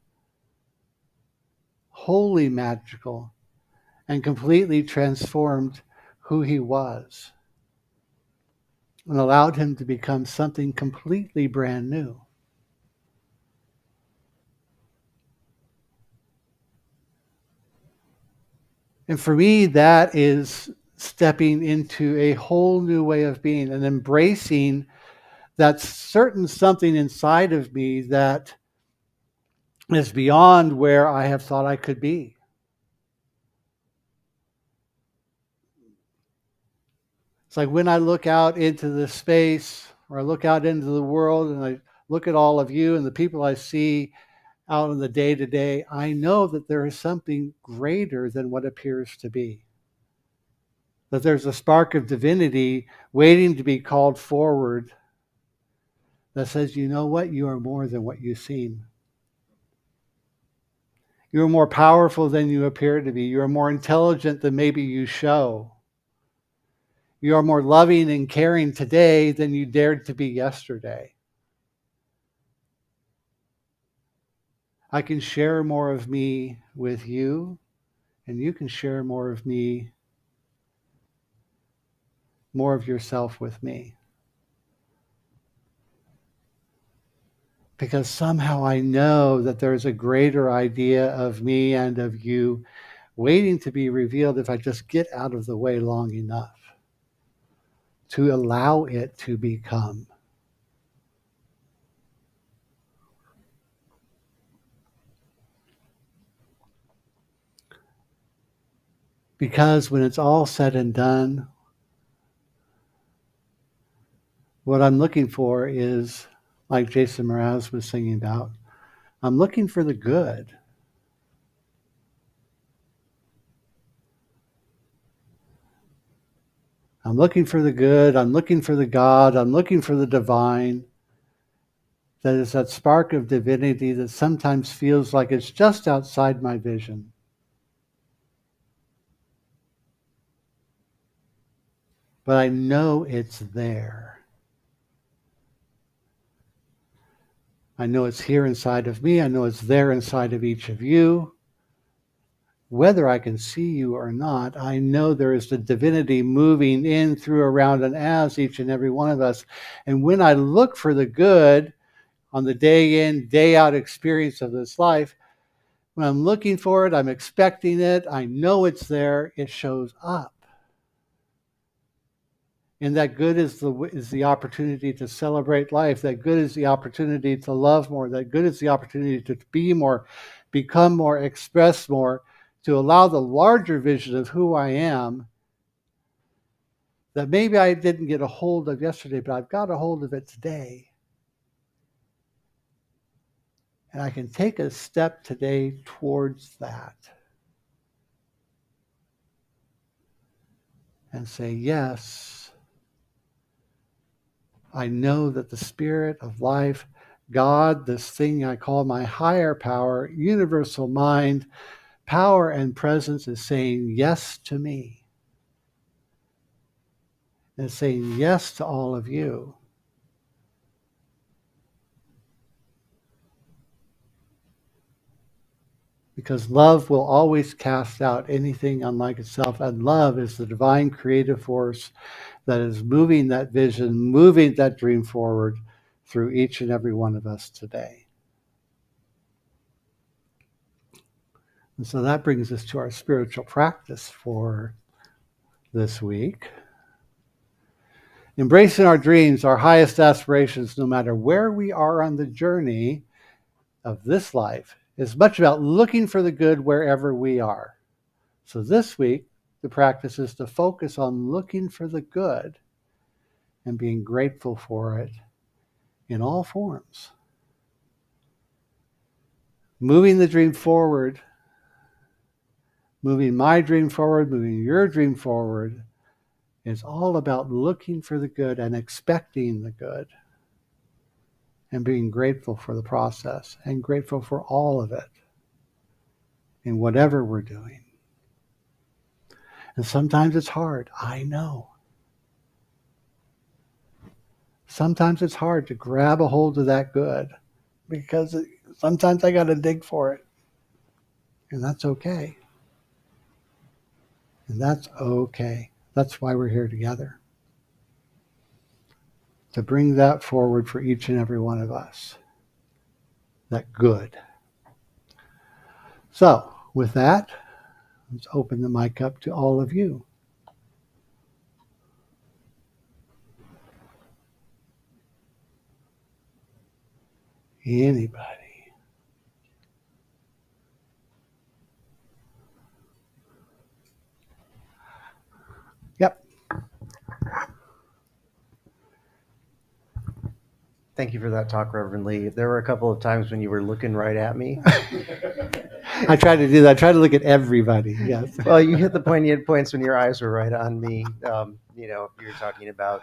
wholly magical, and completely transformed who he was and allowed him to become something completely brand new. And for me, that is stepping into a whole new way of being and embracing that certain something inside of me that is beyond where I have thought I could be. It's like when I look out into the space, or I look out into the world and I look at all of you and the people I see out in the day to day, I know that there is something greater than what appears to be. That there's a spark of divinity waiting to be called forward that says, you know what? You are more than what you seem. You are more powerful than you appear to be. You are more intelligent than maybe you show. You are more loving and caring today than you dared to be yesterday. I can share more of me with you, and you can share more of me, more of yourself with me. Because somehow I know that there's a greater idea of me and of you waiting to be revealed if I just get out of the way long enough to allow it to become. Because when it's all said and done, what I'm looking for is, like Jason Mraz was singing about, I'm looking for the good. I'm looking for the good. I'm looking for the God. I'm looking for the divine. That is that spark of divinity that sometimes feels like it's just outside my vision. But I know it's there. I know it's here inside of me. I know it's there inside of each of you. Whether I can see you or not, I know there is the divinity moving in, through, around, and as each and every one of us. And when I look for the good on the day in, day out experience of this life, when I'm looking for it, I'm expecting it, I know it's there, it shows up. And that good is the opportunity to celebrate life. That good is the opportunity to love more. That good is the opportunity to be more, become more, express more, to allow the larger vision of who I am that maybe I didn't get a hold of yesterday, but I've got a hold of it today. And I can take a step today towards that and say, yes, I know that the spirit of life, God, this thing I call my higher power, universal mind, power and presence, is saying yes to me. And it's saying yes to all of you. Because love will always cast out anything unlike itself. And love is the divine creative force that is moving that vision, moving that dream forward through each and every one of us today. And so that brings us to our spiritual practice for this week. Embracing our dreams, our highest aspirations, no matter where we are on the journey of this life, is much about looking for the good wherever we are. So this week, the practice is to focus on looking for the good and being grateful for it in all forms. Moving the dream forward, moving my dream forward, moving your dream forward, is all about looking for the good and expecting the good and being grateful for the process and grateful for all of it in whatever we're doing. And sometimes it's hard, I know. Sometimes it's hard to grab a hold of that good because sometimes I got to dig for it. And that's okay. And that's okay. That's why we're here together. To bring that forward for each and every one of us. That good. So, with that, let's open the mic up to all of you. Anybody. Thank you for that talk, Reverend Lee. There were a couple of times when you were looking right at me. I tried to do that. I tried to look at everybody. Yes. Well, you hit the poignant points when your eyes were right on me. You know, you were talking about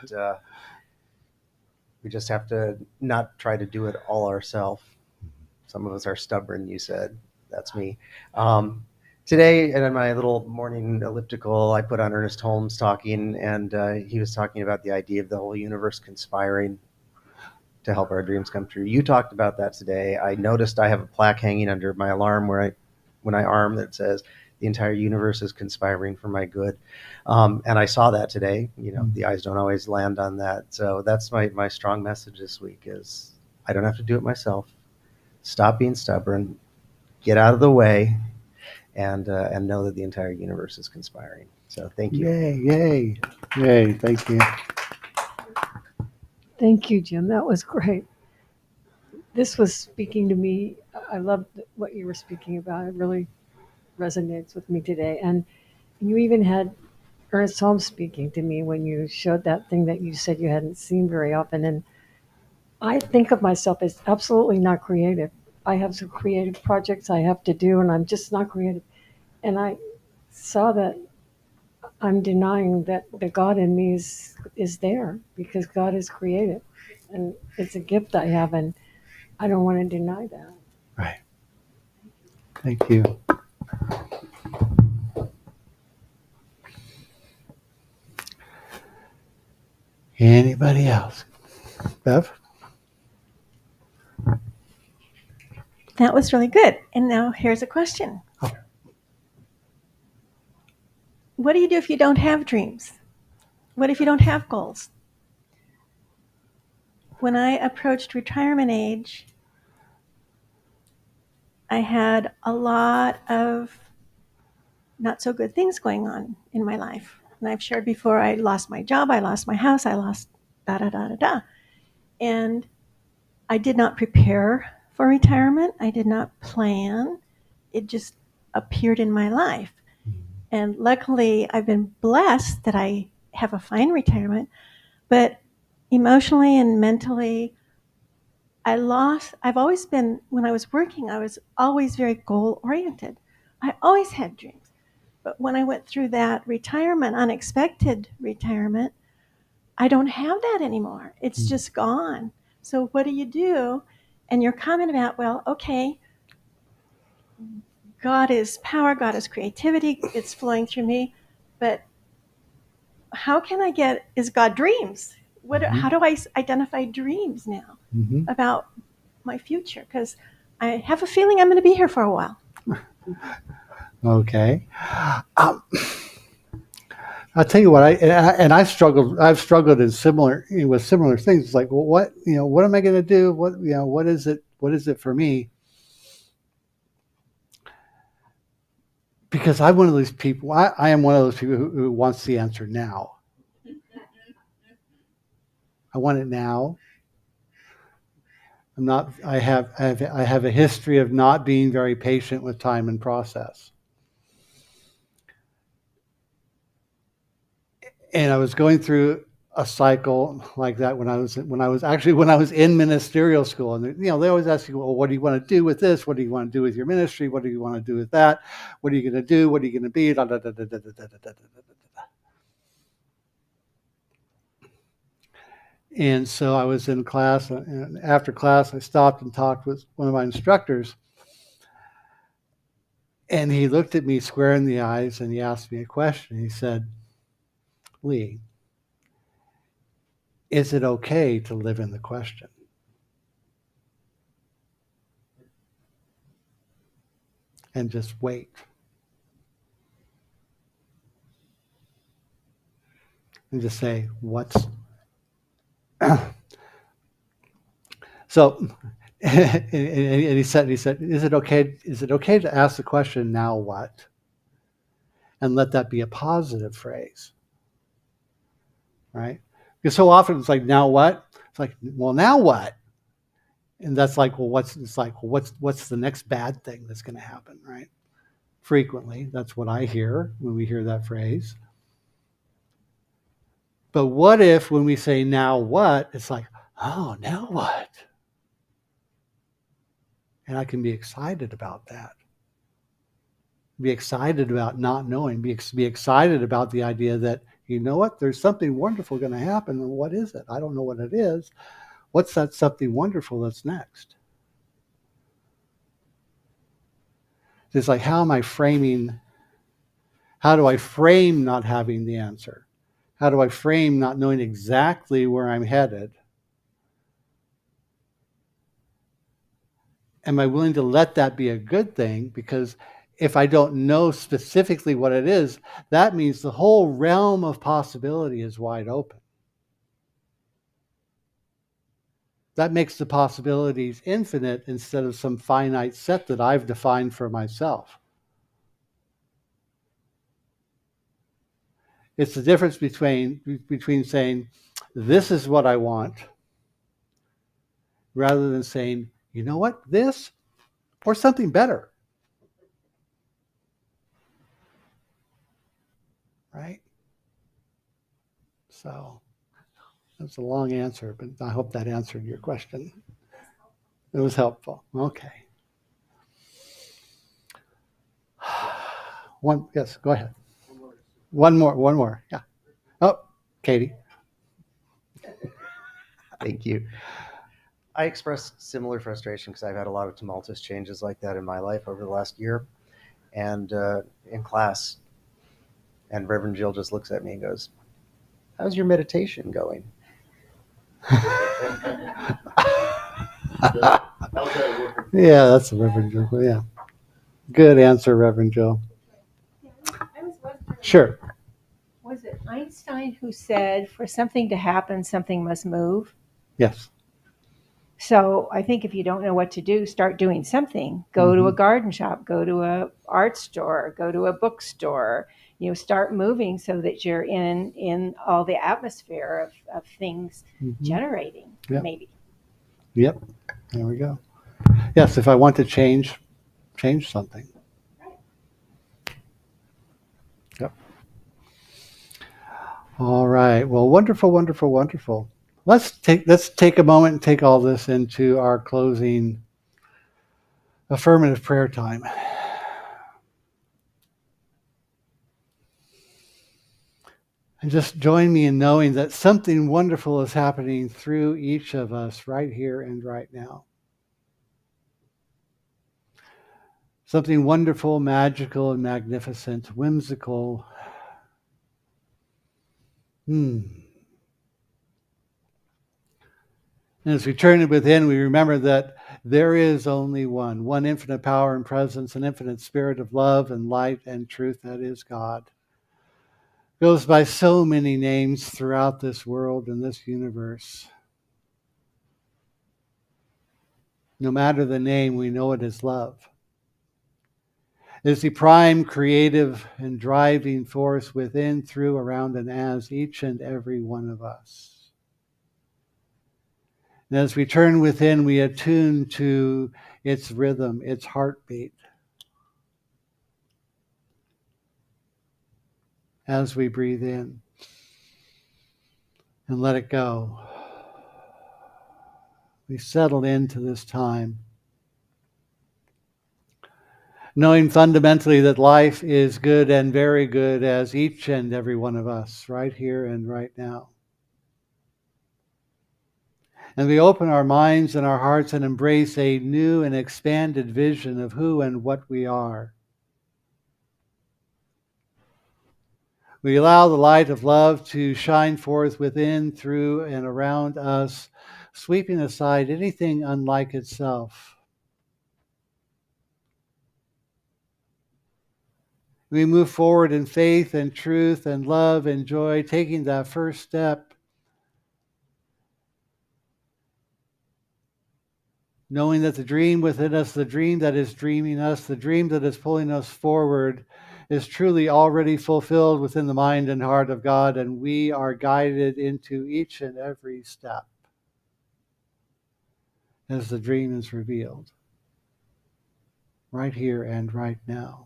we just have to not try to do it all ourselves. Some of us are stubborn, you said. That's me. Today, in my little morning elliptical, I put on Ernest Holmes talking, and he was talking about the idea of the whole universe conspiring to help our dreams come true. You talked about that today. I noticed I have a plaque hanging under my alarm when I arm that says, the entire universe is conspiring for my good. And I saw that today. You know, the eyes don't always land on that. So that's my strong message this week is I don't have to do it myself. Stop being stubborn, get out of the way, and know that the entire universe is conspiring. So thank you. Yay. Thank you. Thank you, Jim. That was great. This was speaking to me. I loved what you were speaking about. It really resonates with me today. And you even had Ernest Holmes speaking to me when you showed that thing that you said you hadn't seen very often. And I think of myself as absolutely not creative. I have some creative projects I have to do, and I'm just not creative. And I saw that I'm denying that the God in me is there because God is creative. And it's a gift I have, and I don't want to deny that. Right. Thank you. Anybody else? Bev? That was really good. And now here's a question. Oh. What do you do if you don't have dreams? What if you don't have goals? When I approached retirement age, I had a lot of not so good things going on in my life. And I've shared before, I lost my job, I lost my house, I lost da-da-da-da-da. And I did not prepare for retirement. I did not plan. It just appeared in my life. And luckily, I've been blessed that I have a fine retirement. But emotionally and mentally, I've always been, when I was working, I was always very goal-oriented. I always had dreams. But when I went through that retirement, unexpected retirement, I don't have that anymore. It's just gone. So what do you do? And your comment about, well, okay, God is power, God is creativity, it's flowing through me, but how can I is God dreams? How do I identify dreams now about my future? Because I have a feeling I'm going to be here for a while. Okay. I'll tell you what, I've struggled with similar things. It's like, well, what am I going to do? What is it for me? Because I'm one of those people. I am one of those people who wants the answer now. I want it now. I have a history of not being very patient with time and process. And I was going through a cycle like that when I was in ministerial school, and they always ask you, well, what do you want to do with this? What do you want to do with your ministry? What do you want to do with that? What are you going to do? What are you going to be? Da, da, da, da, da, da, da, da, da. And so I was in class, and after class, I stopped and talked with one of my instructors, and he looked at me square in the eyes, and he asked me a question. He said, Lee, is it okay to live in the question? And just wait. And just say, what's... So, and he said, is it okay to ask the question, now what? And let that be a positive phrase, right? Because so often it's like, now what? It's like, well, now what? And that's like, well, what's the next bad thing that's going to happen, right? Frequently, that's what I hear when we hear that phrase. But what if when we say now what, it's like, Oh, now what? And I can be excited about that. Be excited about not knowing. Be excited about the idea that, you know what, there's something wonderful going to happen. And what is it? I don't know what it is. What's that something wonderful that's next? It's like, how do I frame not having the answer? How do I frame not knowing exactly where I'm headed? Am I willing to let that be a good thing? Because if I don't know specifically what it is, that means the whole realm of possibility is wide open. That makes the possibilities infinite instead of some finite set that I've defined for myself. It's the difference between saying, this is what I want, rather than saying, you know what, this or something better. Right? So that's a long answer, but I hope that answered your question. It was helpful. Okay. Yes, go ahead. One more. Yeah. Oh, Katie. Thank you. I expressed similar frustration because I've had a lot of tumultuous changes like that in my life over the last year. And in class, and Reverend Jill just looks at me and goes, "How's your meditation going?" Yeah, that's Reverend Joe. Yeah. Good answer, Reverend Joe. I was wondering, Sure. was it Einstein who said, for something to happen, something must move? Yes. So I think if you don't know what to do, start doing something. Go to a garden shop, go to a art store, go to a bookstore. Start moving so that you're in all the atmosphere of things generating, maybe. Yep. There we go. Yes, if I want to change something. Yep. All right. Well, wonderful, wonderful, wonderful. Let's take a moment and take all this into our closing affirmative prayer time. And just join me in knowing that something wonderful is happening through each of us right here and right now. Something wonderful, magical, and magnificent, whimsical. And as we turn it within, we remember that there is only one infinite power and presence, an infinite spirit of love and light and truth, that is God. Goes by so many names throughout this world and this universe. No matter the name, we know it is love. It is the prime creative and driving force within, through, around, and as each and every one of us. And as we turn within, we attune to its rhythm, its heartbeat. As we breathe in and let it go, we settle into this time, knowing fundamentally that life is good and very good as each and every one of us, right here and right now. And we open our minds and our hearts and embrace a new and expanded vision of who and what we are. We allow the light of love to shine forth within, through, and around us, sweeping aside anything unlike itself. We move forward in faith and truth and love and joy, taking that first step, knowing that the dream within us, the dream that is dreaming us, the dream that is pulling us forward, is truly already fulfilled within the mind and heart of God, and we are guided into each and every step as the dream is revealed, right here and right now.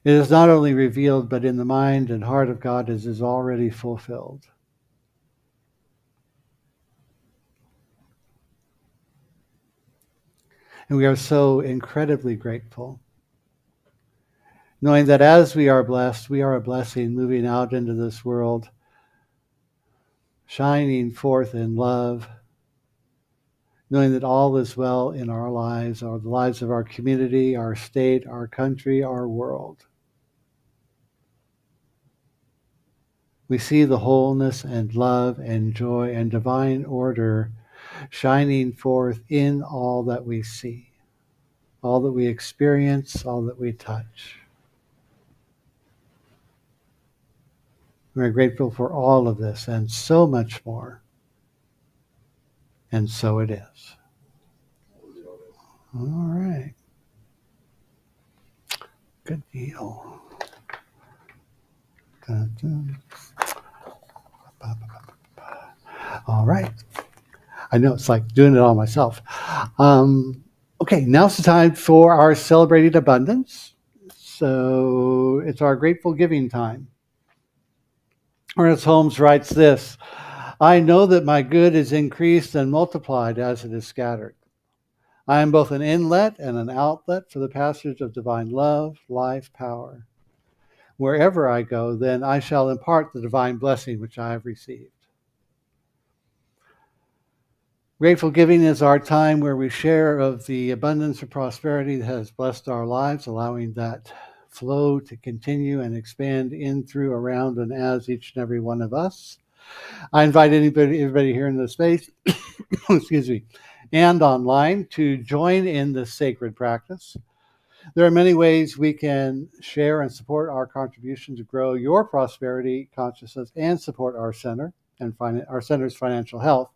It is not only revealed, but in the mind and heart of God it is already fulfilled. And we are so incredibly grateful, knowing that as we are blessed, we are a blessing moving out into this world, shining forth in love, knowing that all is well in our lives, or the lives of our community, our state, our country, our world. We see the wholeness and love and joy and divine order shining forth in all that we see, all that we experience, all that we touch. We're grateful for all of this and so much more. And so it is. All right. Good deal. All right. I know it's like doing it all myself. Okay, now's the time for our celebrated abundance. So it's our grateful giving time. Ernest Holmes writes this: I know that my good is increased and multiplied as it is scattered. I am both an inlet and an outlet for the passage of divine love, life, power. Wherever I go, then I shall impart the divine blessing which I have received. Grateful giving is our time where we share of the abundance of prosperity that has blessed our lives, allowing that flow to continue and expand in, through, around, and as each and every one of us. I invite everybody here in the space, excuse me, and online to join in this sacred practice. There are many ways we can share and support our contribution to grow your prosperity consciousness and support our center and our center's financial health.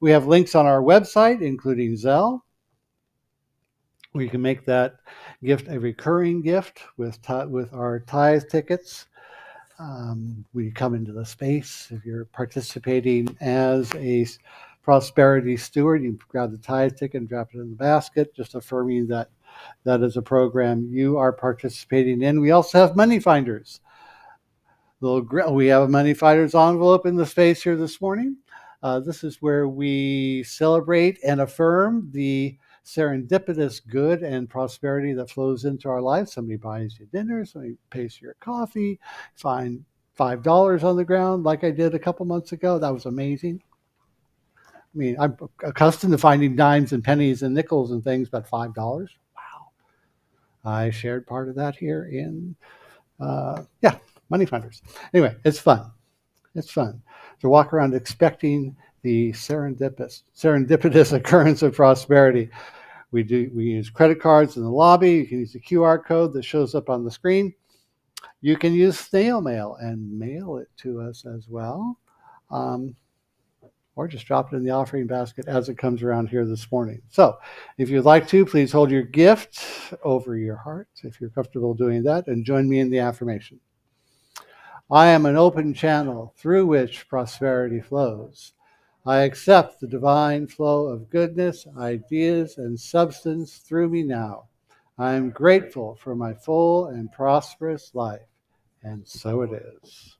We have links on our website, including Zelle. We can make that gift a recurring gift with our tithe tickets. We come into the space. If you're participating as a prosperity steward, you grab the tithe ticket and drop it in the basket, just affirming that that is a program you are participating in. We also have money finders. We have a money finders envelope in the space here this morning. This is where we celebrate and affirm the serendipitous good and prosperity that flows into our life. Somebody buys you dinner, somebody pays for your coffee, find $5 on the ground like I did a couple months ago. That was amazing. I mean, I'm accustomed to finding dimes and pennies and nickels and things, but $5? Wow. I shared part of that here in, Money Finders. Anyway, it's fun. It's fun to walk around expecting the serendipitous occurrence of prosperity. We use credit cards in the lobby. You can use the QR code that shows up on the screen. You can use snail mail and mail it to us as well. Or just drop it in the offering basket as it comes around here this morning. So if you'd like to, please hold your gift over your heart if you're comfortable doing that, and join me in the affirmation. I am an open channel through which prosperity flows. I accept the divine flow of goodness, ideas, and substance through me now. I am grateful for my full and prosperous life. And so it is.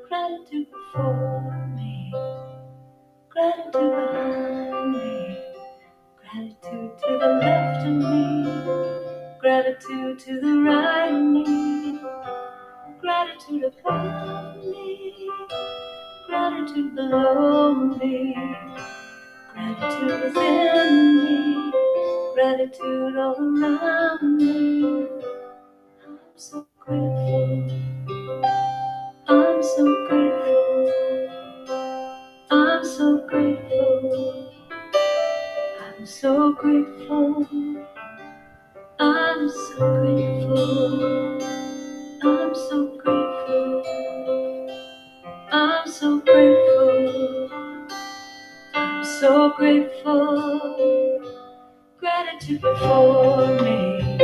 Gratitude before me, gratitude behind me, gratitude to the left of me, gratitude to the right of me, gratitude above me, gratitude below me, gratitude within me, gratitude all around me. I'm so grateful. I'm so grateful. I'm so grateful. I'm so grateful. I'm so grateful. I'm so grateful. I'm so grateful. I'm so grateful. Gratitude before me,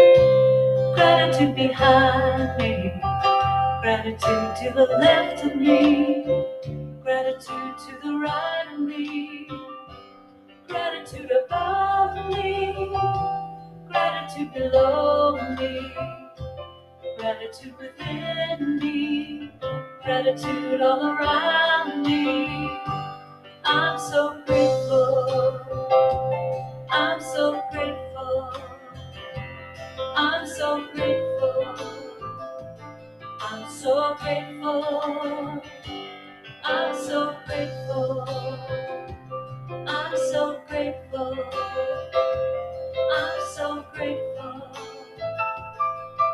gratitude behind me, gratitude Gratitude to the left of me, gratitude to the right of me, gratitude above me, gratitude below me, gratitude within me, gratitude all around me. I'm so grateful, I'm so grateful, I'm so grateful, I'm so grateful, I'm so grateful, I'm so grateful, I'm so grateful,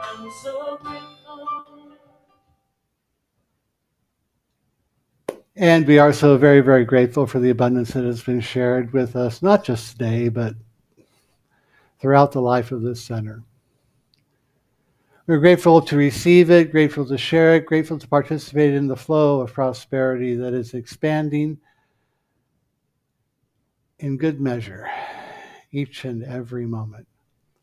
I'm so grateful. And we are so very, very grateful for the abundance that has been shared with us, not just today, but throughout the life of this center. We're grateful to receive it, grateful to share it, grateful to participate in the flow of prosperity that is expanding in good measure each and every moment.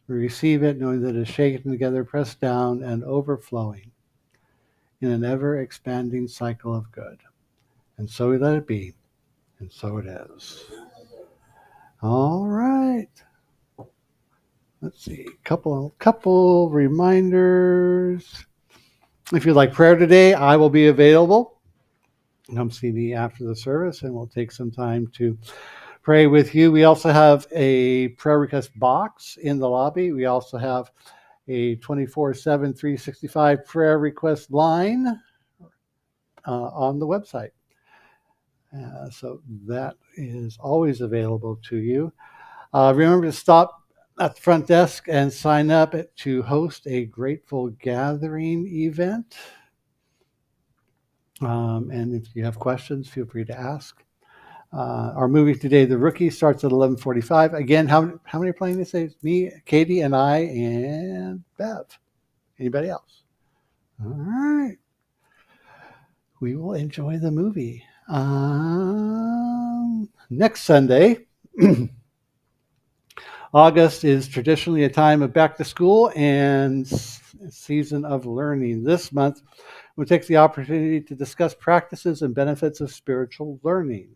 We receive it knowing that it is shaken together, pressed down, and overflowing in an ever-expanding cycle of good. And so we let it be, and so it is. All right. Let's see, couple reminders. If you'd like prayer today, I will be available. Come see me after the service, and we'll take some time to pray with you. We also have a prayer request box in the lobby. We also have a 24/7, 365 prayer request line on the website. So that is always available to you. Remember to stop at the front desk and sign up to host a Grateful Gathering event. And if you have questions, feel free to ask. Our movie today, The Rookie, starts at 11:45. Again, how many are playing this? It's me, Katie, and I, and Bev. Anybody else? All right. We will enjoy the movie. Next Sunday, August is traditionally a time of back to school and season of learning. This month, we'll take the opportunity to discuss practices and benefits of spiritual learning.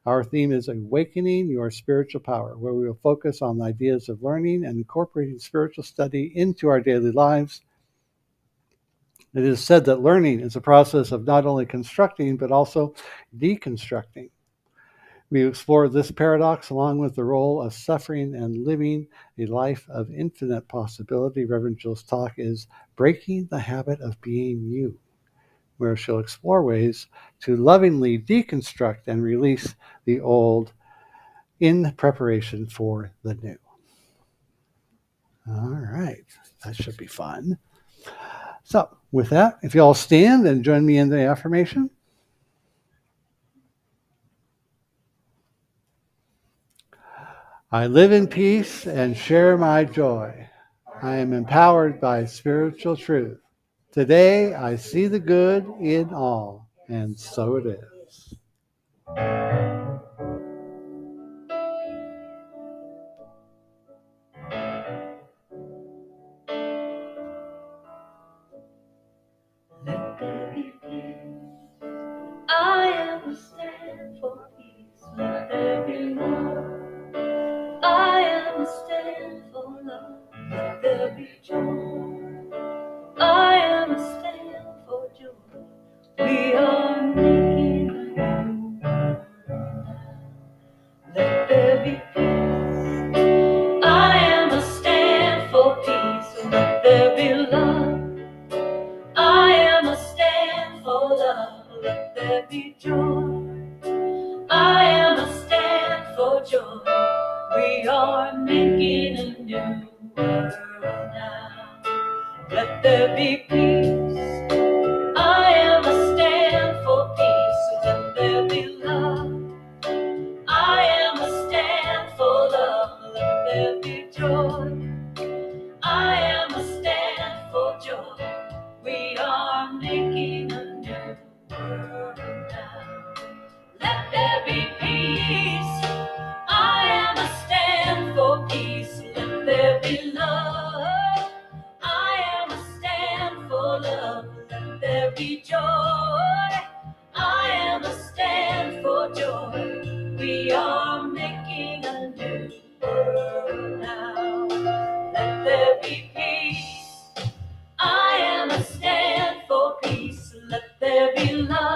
Our theme is Awakening Your Spiritual Power, where we will focus on the ideas of learning and incorporating spiritual study into our daily lives. It is said that learning is a process of not only constructing, but also deconstructing. We explore this paradox along with the role of suffering and living a life of infinite possibility. Reverend Jill's talk is Breaking the Habit of Being You, where she'll explore ways to lovingly deconstruct and release the old in preparation for the new. All right, that should be fun. So with that, if you all stand and join me in the affirmation. I live in peace and share my joy. I am empowered by spiritual truth. Today, I see the good in all, and so it is. Let there be peace. I am a stand for peace. Let there be love. I am a stand for love. Let there be joy. I am a stand for joy. We are making a new world now. Let there be peace. I am a stand for peace. Let there be love. I am a stand for love. Let there be joy. I am a stand for joy. We are making a new world now. Let there be peace. I am a stand for peace. Let there be love. I am a stand for love. Let there be joy. I am a stand for joy. We are making a new world now. Let there be peace. I am a stand for peace. Let there be love. I am a stand for love.